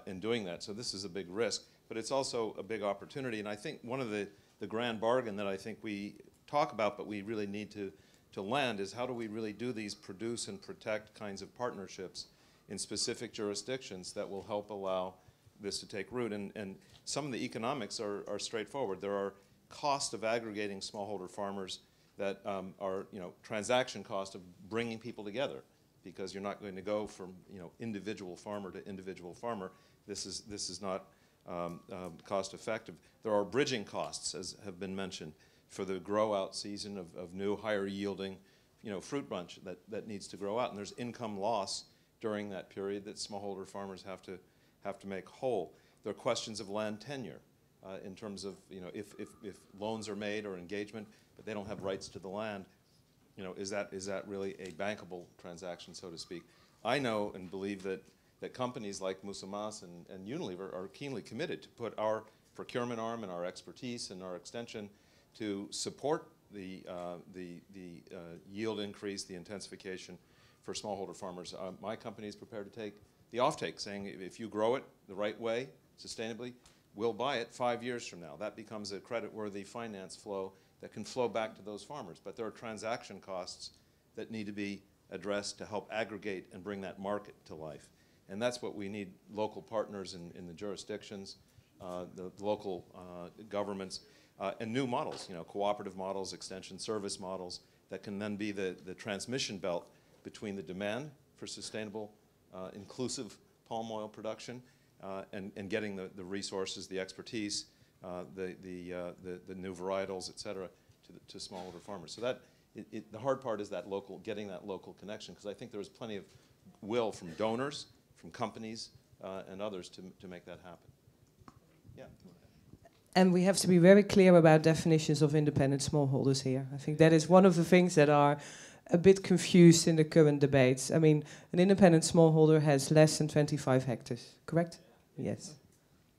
Speaker 6: and doing that. So this is a big risk, but it's also a big opportunity. And I think one of the grand bargain that I think we talk about, but we really need to land, is how do we really do these produce and protect kinds of partnerships in specific jurisdictions that will help allow this to take root. And some of the economics are straightforward. There are costs of aggregating smallholder farmers that are, transaction cost of bringing people together, because you're not going to go from, individual farmer to individual farmer. This is not cost effective. There are bridging costs, as have been mentioned, for the grow out season of new higher yielding, fruit bunch that needs to grow out. And there's income loss during that period that smallholder farmers have to make whole. There are questions of land tenure in terms of, if loans are made or engagement, but they don't have rights to the land, is that really a bankable transaction, so to speak? I know and believe that companies like Musim and Unilever are keenly committed to put our procurement arm and our expertise and our extension to support the yield increase, the intensification for smallholder farmers. My company is prepared to take the offtake, saying if you grow it the right way, sustainably, we'll buy it 5 years from now. That becomes a credit-worthy finance flow that can flow back to those farmers. But there are transaction costs that need to be addressed to help aggregate and bring that market to life. And that's what we need: local partners in the jurisdictions, the local governments, and new models, cooperative models, extension service models, that can then be the transmission belt between the demand for sustainable, inclusive palm oil production and getting the resources, the expertise, the new varietals, et cetera, to smallholder farmers. So that the hard part is getting that local connection, because I think there is plenty of will from donors, from companies, and others to make that happen. Yeah.
Speaker 5: And we have to be very clear about definitions of independent smallholders here. I think that is one of the things that are a bit confused in the current debates. I mean, an independent smallholder has less than 25 hectares, correct? Yes.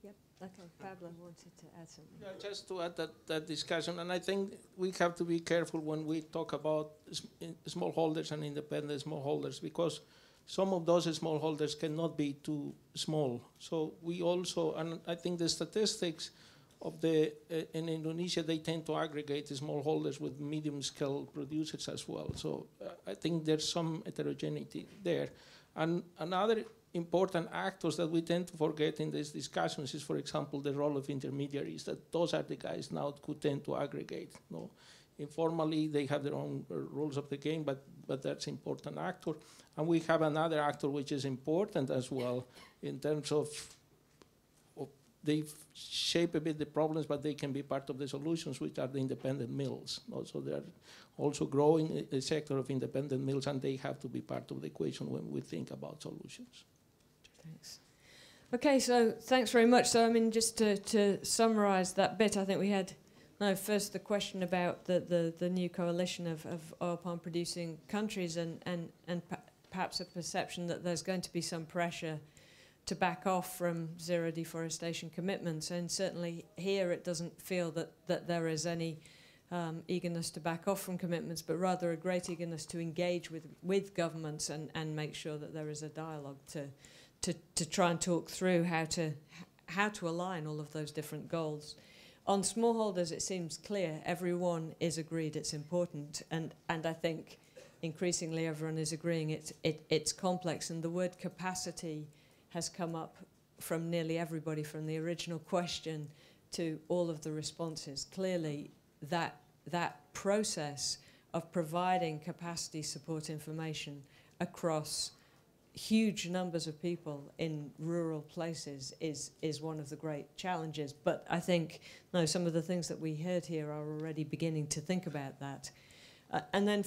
Speaker 1: Yep. Okay. Pablo wanted to add something.
Speaker 2: Yeah, just to add that discussion, and I think we have to be careful when we talk about smallholders and independent smallholders, because some of those smallholders cannot be too small. So we also, and I think the statistics of in Indonesia, they tend to aggregate the smallholders with medium-scale producers as well. So I think there's some heterogeneity there. And another important actors that we tend to forget in these discussions is, for example, the role of intermediaries, that those are the guys now who tend to aggregate. Informally, they have their own rules of the game, but that's an important actor. And we have another actor which is important as well in terms of they shape a bit the problems, but they can be part of the solutions, which are the independent mills. Also, they're also growing a sector of independent mills, and they have to be part of the equation when we think about solutions.
Speaker 1: Thanks. Okay, so thanks very much. So, I mean, just to summarize that bit, I think we had first the question about the new coalition of oil palm producing countries, and perhaps a perception that there's going to be some pressure to back off from zero deforestation commitments. And certainly here it doesn't feel that there is any eagerness to back off from commitments, but rather a great eagerness to engage with governments and make sure that there is a dialogue to try and talk through how to align all of those different goals. On smallholders, it seems clear everyone is agreed it's important, and I think increasingly everyone is agreeing it's complex, and the word capacity has come up from nearly everybody, from the original question to all of the responses. Clearly, that process of providing capacity support information across huge numbers of people in rural places is one of the great challenges. But I think some of the things that we heard here are already beginning to think about that. And then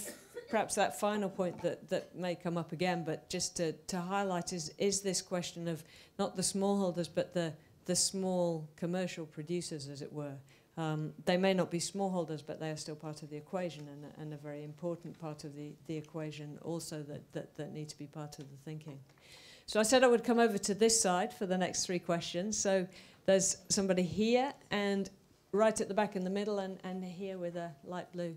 Speaker 1: perhaps that final point that may come up again, but just to highlight is this question of not the smallholders, but the small commercial producers, as it were. They may not be smallholders, but they are still part of the equation, and a very important part of the equation also that need to be part of the thinking. So I said I would come over to this side for the next 3 questions. So there's somebody here, and right at the back in the middle, and here with a light blue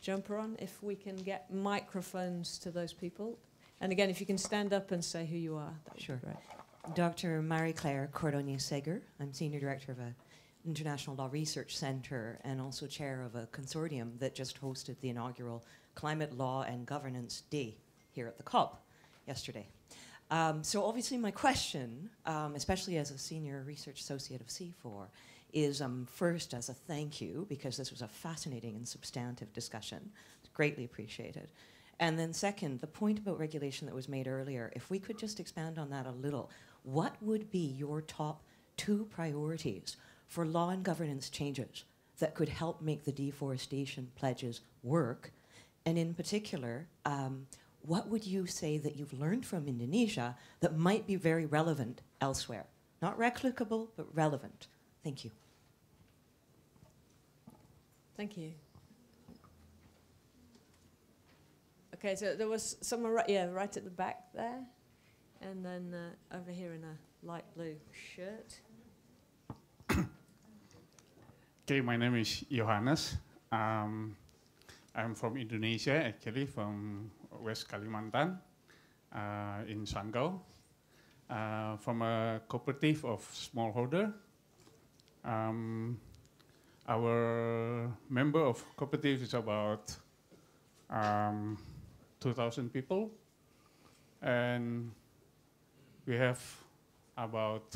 Speaker 1: jumper on, if we can get microphones to those people. And again, if you can stand up and say who you are, that would be great.
Speaker 11: Dr. Marie-Claire Cordonier-Seger. I'm Senior Director of an International Law Research Center and also chair of a consortium that just hosted the inaugural Climate Law and Governance Day here at the COP yesterday. So obviously my question, especially as a Senior Research Associate of CIFOR, is first as a thank you, because this was a fascinating and substantive discussion. It's greatly appreciated. And then second, the point about regulation that was made earlier, if we could just expand on that a little, what would be your top 2 priorities for law and governance changes that could help make the deforestation pledges work? And in particular, what would you say that you've learned from Indonesia that might be very relevant elsewhere? Not replicable, but relevant. Thank you.
Speaker 1: Thank you. Okay, so there was someone right at the back there, and then over here in a light blue shirt.
Speaker 12: Okay, my name is Johannes. I'm from Indonesia, actually, from West Kalimantan, in Sanggau, from a cooperative of smallholder. Our member of cooperative is about 2,000 people, and we have about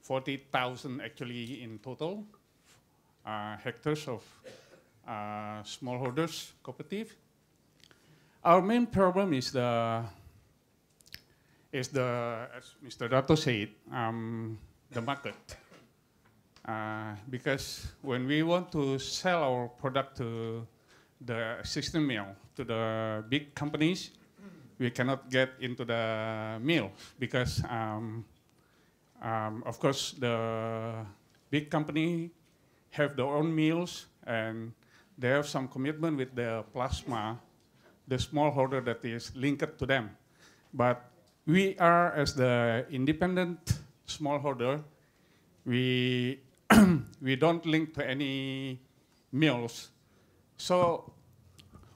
Speaker 12: 40,000 actually in total hectares of smallholders cooperative. Our main problem is as Mr. Dato said, the market. Because when we want to sell our product to the system mill, to the big companies, we cannot get into the mill because, of course, the big company have their own mills and they have some commitment with the plasma, the smallholder that is linked to them. But we are, as the independent smallholder, we don't link to any mills. So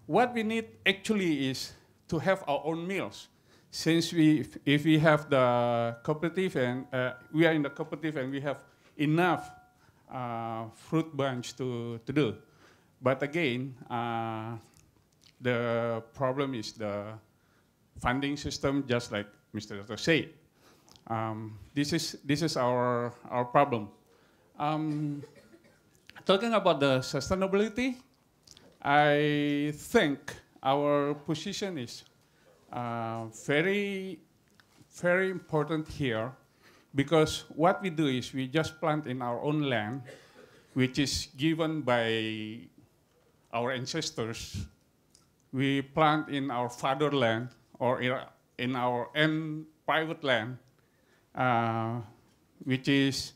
Speaker 12: what we need actually is to have our own mills. Since if we have the cooperative and we are in the cooperative and we have enough fruit bunch to do. But again, the problem is the funding system, just like Mr. Dato said. This is our problem. Talking about the sustainability, I think our position is very, very important here, because what we do is we just plant in our own land, which is given by our ancestors. We plant in our fatherland or in our own private land, which is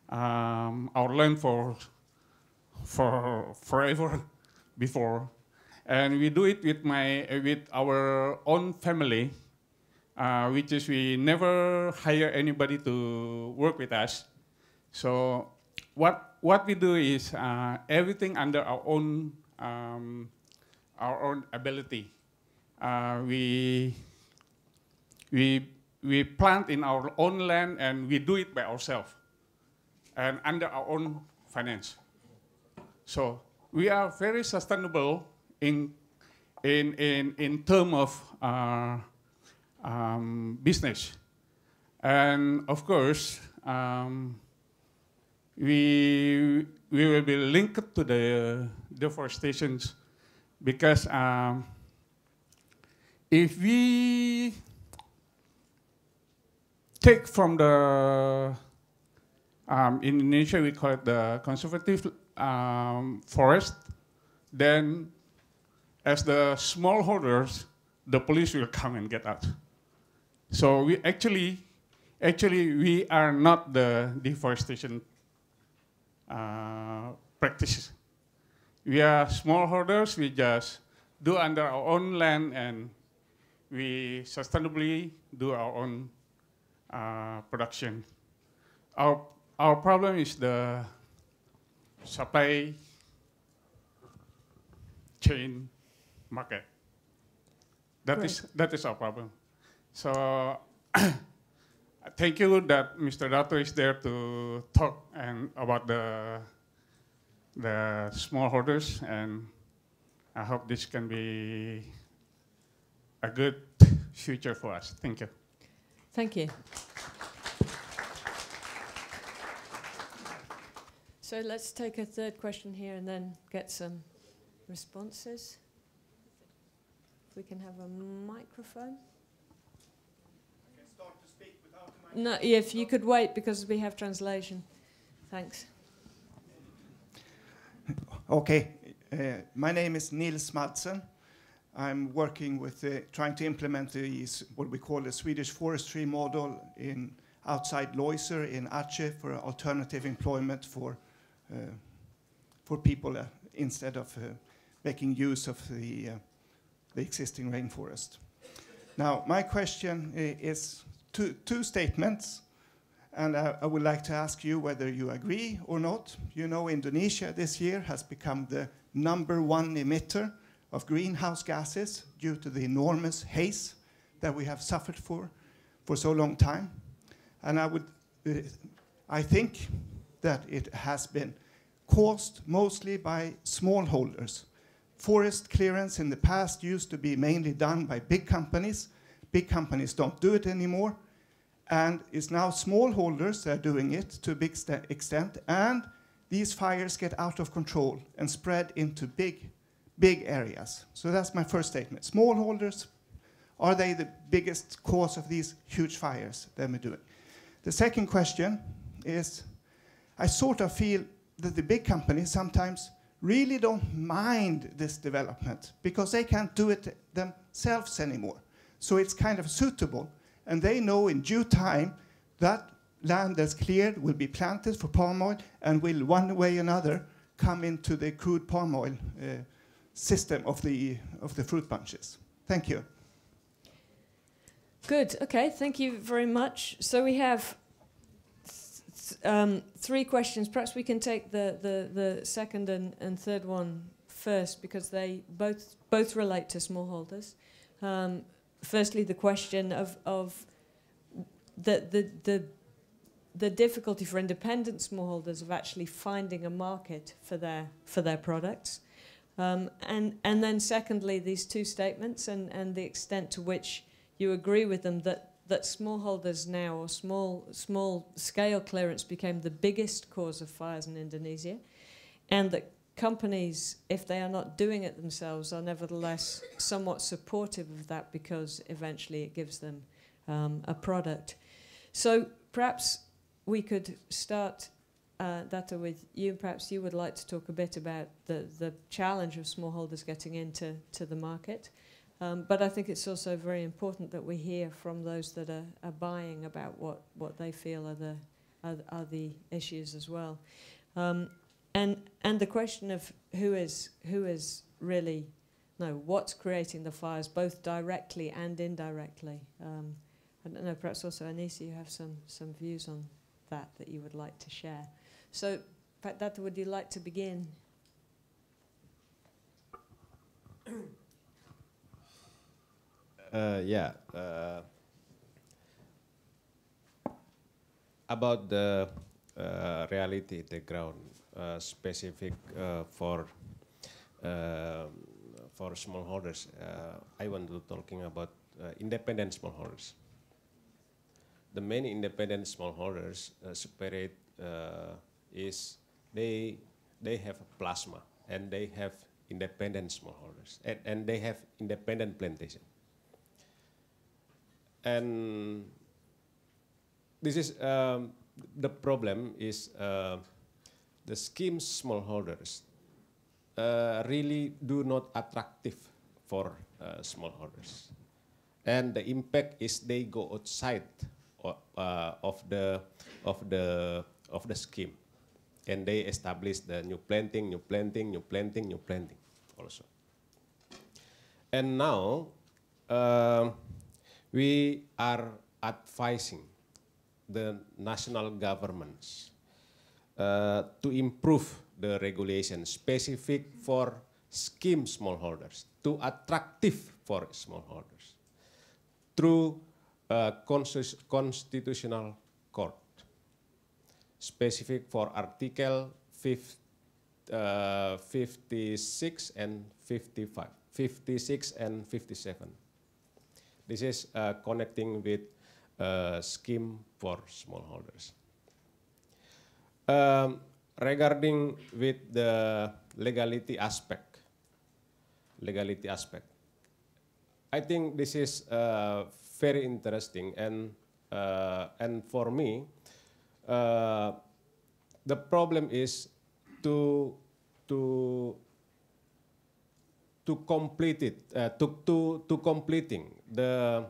Speaker 12: our land for forever before. And we do it with with our own family, which is we never hire anybody to work with us. So what we do is everything under our own ability. We plant in our own land and we do it by ourselves and under our own finance. So we are very sustainable in terms of business. And of course, we will be linked to the deforestation because if we take from the, in Indonesia we call it the conservative forest, then as the smallholders, the police will come and get us. So we actually we are not the deforestation practices. We are smallholders, we just do under our own land and we sustainably do our own production. Our problem is the supply chain market. That is our problem. So thank you that Mr. Dato is there to talk about the smallholders, and I hope this can be a good future for us. Thank you.
Speaker 1: Thank you. So let's take a third question here and then get some responses. If we can have a microphone.
Speaker 13: I can start to speak without a microphone.
Speaker 1: No, if you could wait because we have translation. Thanks.
Speaker 13: Okay, my name is Nils Madsen. I'm working with trying to implement what we call the Swedish forestry model outside Loiser in Aceh for alternative employment for people instead of making use of the existing rainforest. Now, my question is two statements, and I would like to ask you whether you agree or not. You know, Indonesia this year has become the #1 emitter of greenhouse gases due to the enormous haze that we have suffered for so long time. And I think that it has been caused mostly by smallholders. Forest clearance in the past used to be mainly done by big companies. Big companies don't do it anymore. And it's now smallholders that are doing it to a big extent. And these fires get out of control and spread into big areas. So that's my first statement. Smallholders, are they the biggest cause of these huge fires that we're doing? The second question is, I sort of feel that the big companies sometimes really don't mind this development because they can't do it themselves anymore. So it's kind of suitable. And they know in due time that land that's cleared will be planted for palm oil and will one way or another come into the crude palm oil system of the fruit bunches. Thank you.
Speaker 1: Good. Okay. Thank you very much. So we have 3 questions. Perhaps we can take the second and third one first because they both relate to smallholders. Firstly, the question of the difficulty for independent smallholders of actually finding a market for their products, and then secondly, these 2 statements and the extent to which you agree with them that smallholders now, or small scale clearance, became the biggest cause of fires in Indonesia, and that companies, if they are not doing it themselves, are nevertheless somewhat supportive of that because eventually it gives them a product. So perhaps we could start, Dato, with you. Perhaps you would like to talk a bit about the challenge of smallholders getting into the market. But I think it's also very important that we hear from those that are buying about what they feel are the issues as well. And the question of who is really know what's creating the fires, both directly and indirectly. I don't know, perhaps also Annisa, you have some views on that you would like to share. So, Pacheco, would you like to begin?
Speaker 7: Yeah. About the reality, the ground specific for smallholders, I want to talking about independent smallholders. The main independent smallholders separate is they have plasma and they have independent smallholders and they have independent plantation. And this is the problem is the scheme smallholders really do not attractive for smallholders, and the impact is they go outside of the scheme, and they establish the new planting also. And now we are advising the national governments to improve the regulation specific for scheme smallholders, to attractive for smallholders through constitutional court, specific for Article 56 and 55, 56 and 57. This is connecting with scheme for smallholders. Regarding with the legality aspect, I think this is very interesting, and for me, the problem is to complete it, to completing the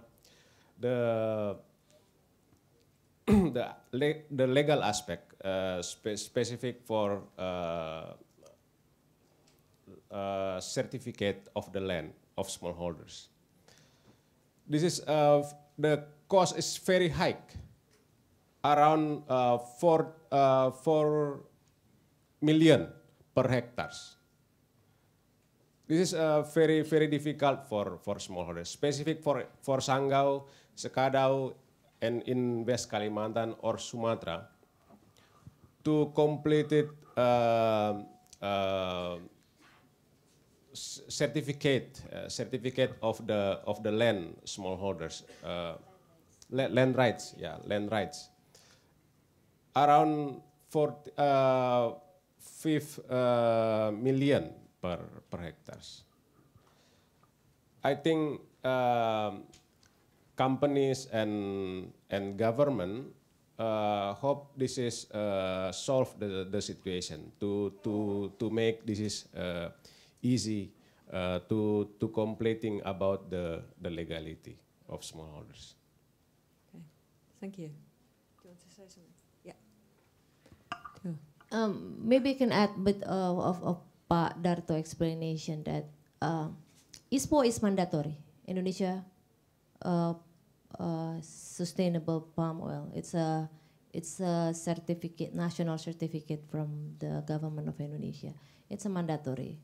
Speaker 7: legal aspect specific for certificate of the land of smallholders. This is the cost is very high, around 4 million per hectares. This is very difficult for smallholders, specific for Sanggau, Sekadau, and in West Kalimantan or Sumatra, to complete it certificate of the land smallholders, land rights, around 5 million per hectares. I think companies and government hope this is solve the situation to make this is easy to completing about the legality of smallholders.
Speaker 1: Okay, thank you. Do you want to say something? Yeah.
Speaker 3: Maybe I can add a bit of Pak Darto explanation that ISPO is mandatory. Indonesia sustainable palm oil. It's a certificate, national certificate from the government of Indonesia. It's a mandatory.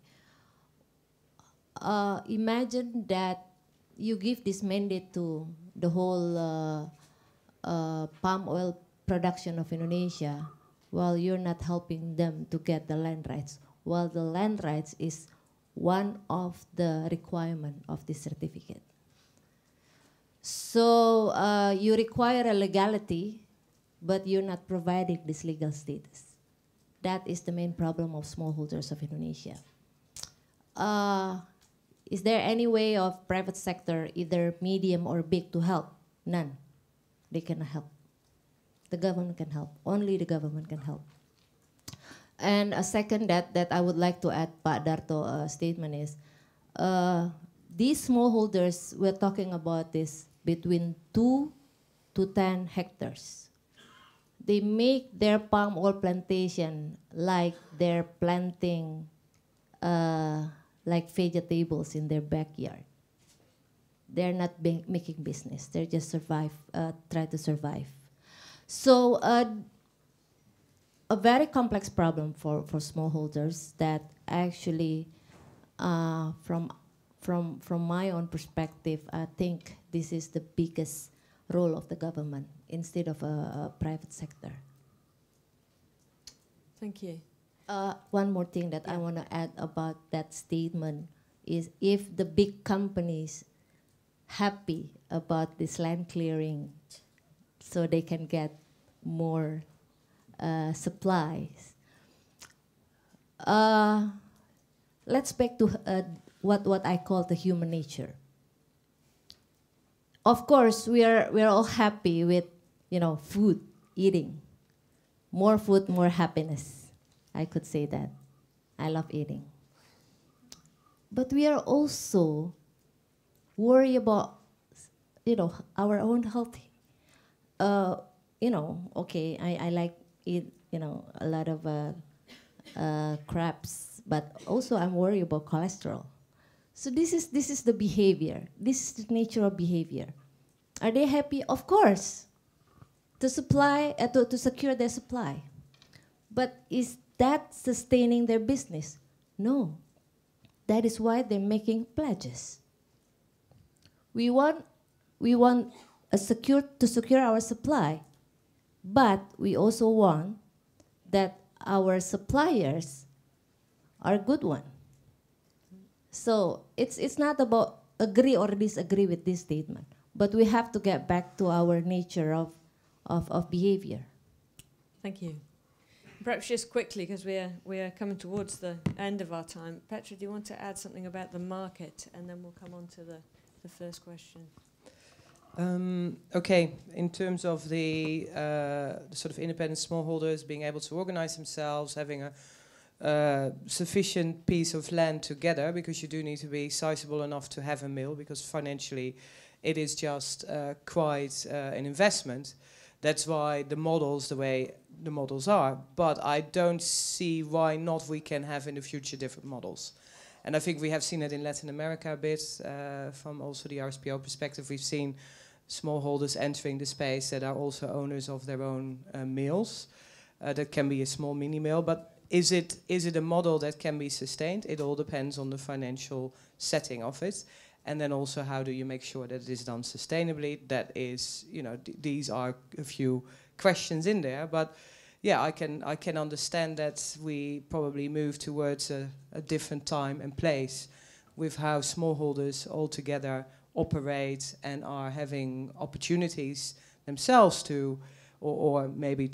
Speaker 3: Imagine that you give this mandate to the whole palm oil production of Indonesia, while you're not helping them to get the land rights, while the land rights is one of the requirement of this certificate. So you require a legality, but you're not providing this legal status. That is the main problem of smallholders of Indonesia. Is there any way of private sector, either medium or big, to help? None. They cannot help. The government can help. Only the government can help. And a second that I would like to add Pak Darto statement is, these smallholders, we're talking about this between 2 to 10 hectares. They make their palm oil plantation like they're planting like vegetables in their backyard. They're not making business. They're just try to survive. So a very complex problem for smallholders that actually, from my own perspective, I think this is the biggest role of the government instead of a private sector.
Speaker 1: Thank you.
Speaker 3: One more thing that I want to add about that statement is if the big companies happy about this land clearing so they can get more supplies. Let's back to what I call the human nature. Of course, we are all happy with food, eating. More food, more happiness. I could say that. I love eating. But we are also worried about our own health. Okay, I like eat a lot of crabs, but also I'm worried about cholesterol. So this is the behavior. This is the nature of behavior. Are they happy? Of course. To supply, to secure their supply. But is that sustaining their business? No. That is why they're making pledges. We want to secure our supply, but we also want that our suppliers are good one. So it's not about agree or disagree with this statement, but we have to get back to our nature of behavior.
Speaker 1: Thank you. Perhaps just quickly, because we are coming towards the end of our time. Petra, do you want to add something about the market, and then we'll come on to the first question.
Speaker 5: Okay, in terms of the sort of independent smallholders being able to organize themselves, having a sufficient piece of land together, because you do need to be sizable enough to have a mill, because financially it is just quite an investment. That's why the models, the way the models are. But I don't see why not we can have in the future different models. And I think we have seen it in Latin America a bit, from also the RSPO perspective. We've seen smallholders entering the space that are also owners of their own mills. That can be a small mini mill, but is it a model that can be sustained? It all depends on the financial setting of it. And then also, how do you make sure that it is done sustainably? That is, these are a few questions in there. But yeah, I can understand that we probably move towards a different time and place with how smallholders all together operate and are having opportunities themselves to, or maybe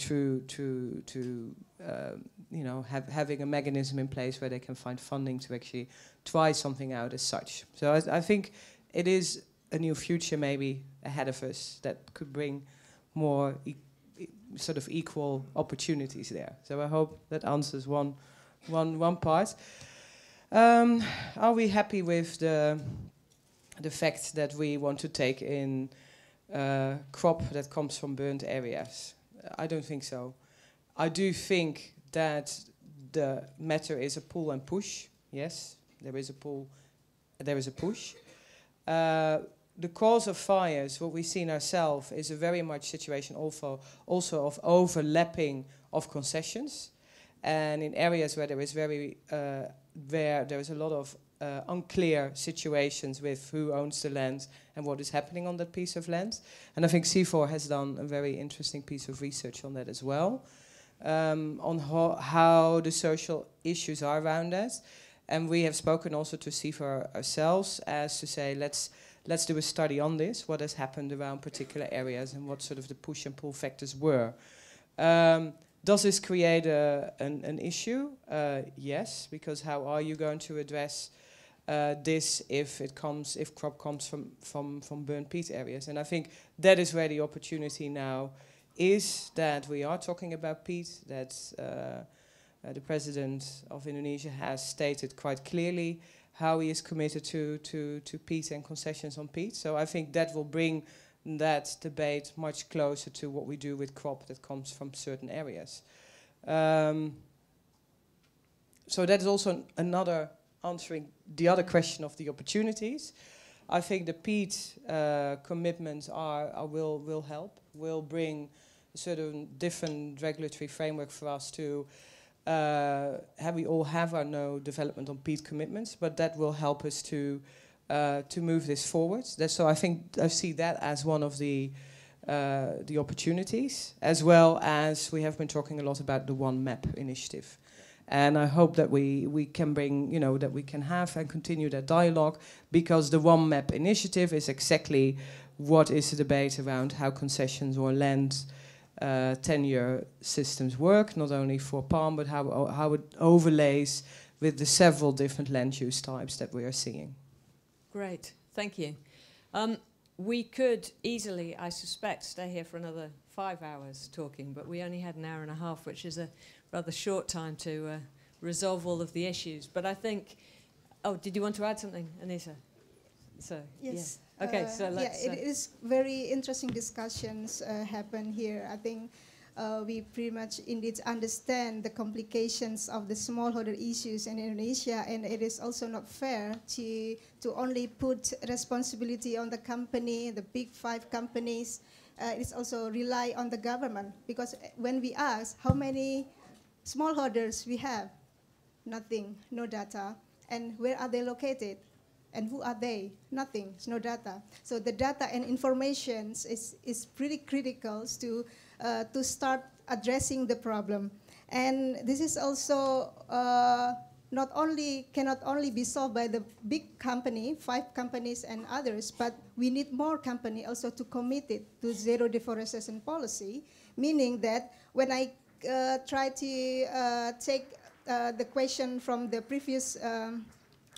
Speaker 5: having a mechanism in place where they can find funding to actually try something out as such. So I think it is a new future maybe ahead of us that could bring more sort of equal opportunities there. So I hope that answers one part. Are we happy with the fact that we want to take in crop that comes from burnt areas? I don't think so. I do think that the matter is a pull and push. Yes, there is a pull, there is a push. The cause of fires, what we see in ourselves, is a very much situation also of overlapping of concessions, and in areas where there is where there is a lot of unclear situations with who owns the land and what is happening on that piece of land. And I think CIFOR has done a very interesting piece of research on that as well, on how the social issues are around that. And we have spoken also to CIFOR ourselves as to say, let's do a study on this, what has happened around particular areas and what sort of the push and pull factors were. Does this create an issue? Yes, because how are you going to address this if crop comes from burnt peat areas? And I think that is where the opportunity now is, that we are talking about peat, that the president of Indonesia has stated quite clearly how he is committed to peat and concessions on peat. So I think that will bring that debate much closer to what we do with crop that comes from certain areas. So that is also another answering the other question of the opportunities, I think the peat commitments will help, will bring a sort of different regulatory framework for us to we all have our no development on peat commitments, but that will help us to move this forward. So I think I see that as one of the opportunities, as well as we have been talking a lot about the One Map initiative. And I hope that we can bring, that we can have and continue that dialogue, because the One Map initiative is exactly what is the debate around how concessions or land tenure systems work, not only for palm, but how it overlays with the several different land use types that we are seeing.
Speaker 1: Great, thank you. We could easily, I suspect, stay here for another 5 hours talking, but we only had an hour and a half, which is a rather short time to resolve all of the issues. But I think, did you want to add something, Annisa? So,
Speaker 4: yes.
Speaker 1: Yeah. Okay, so let's...
Speaker 4: it is very interesting discussions happen here. I think we pretty much indeed understand the complications of the smallholder issues in Indonesia, and it is also not fair to only put responsibility on the company, the big 5 companies. It is also rely on the government, because when we ask how many smallholders we have, nothing, no data, and where are they located? And who are they? Nothing, no data. So the data and information is pretty critical to start addressing the problem. And this is also cannot only be solved by the big company, 5 companies and others, but we need more company also to commit it to zero deforestation policy, meaning that when I try to take the question from the previous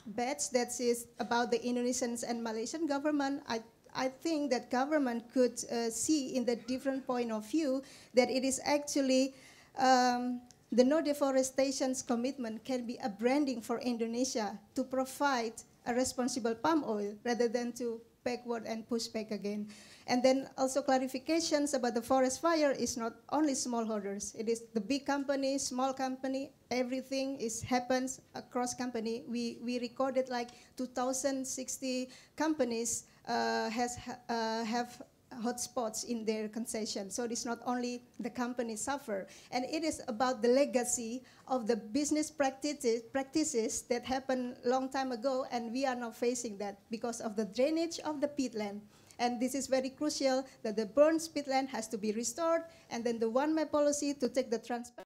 Speaker 4: batch that is about the Indonesian and Malaysian government, I think that government could see in the different point of view that it is actually the no deforestation commitment can be a branding for Indonesia to provide a responsible palm oil rather than to backward and push back again. And then also clarifications about the forest fire is not only smallholders. It is the big company, small company, everything happens across company. We recorded like 2,060 companies have hotspots in their concession. So it's not only the companies suffer. And it is about the legacy of the business practices that happened a long time ago, and we are now facing that because of the drainage of the peatland. And this is very crucial that the burned peatland has to be restored, and then the One Map policy to take the transparency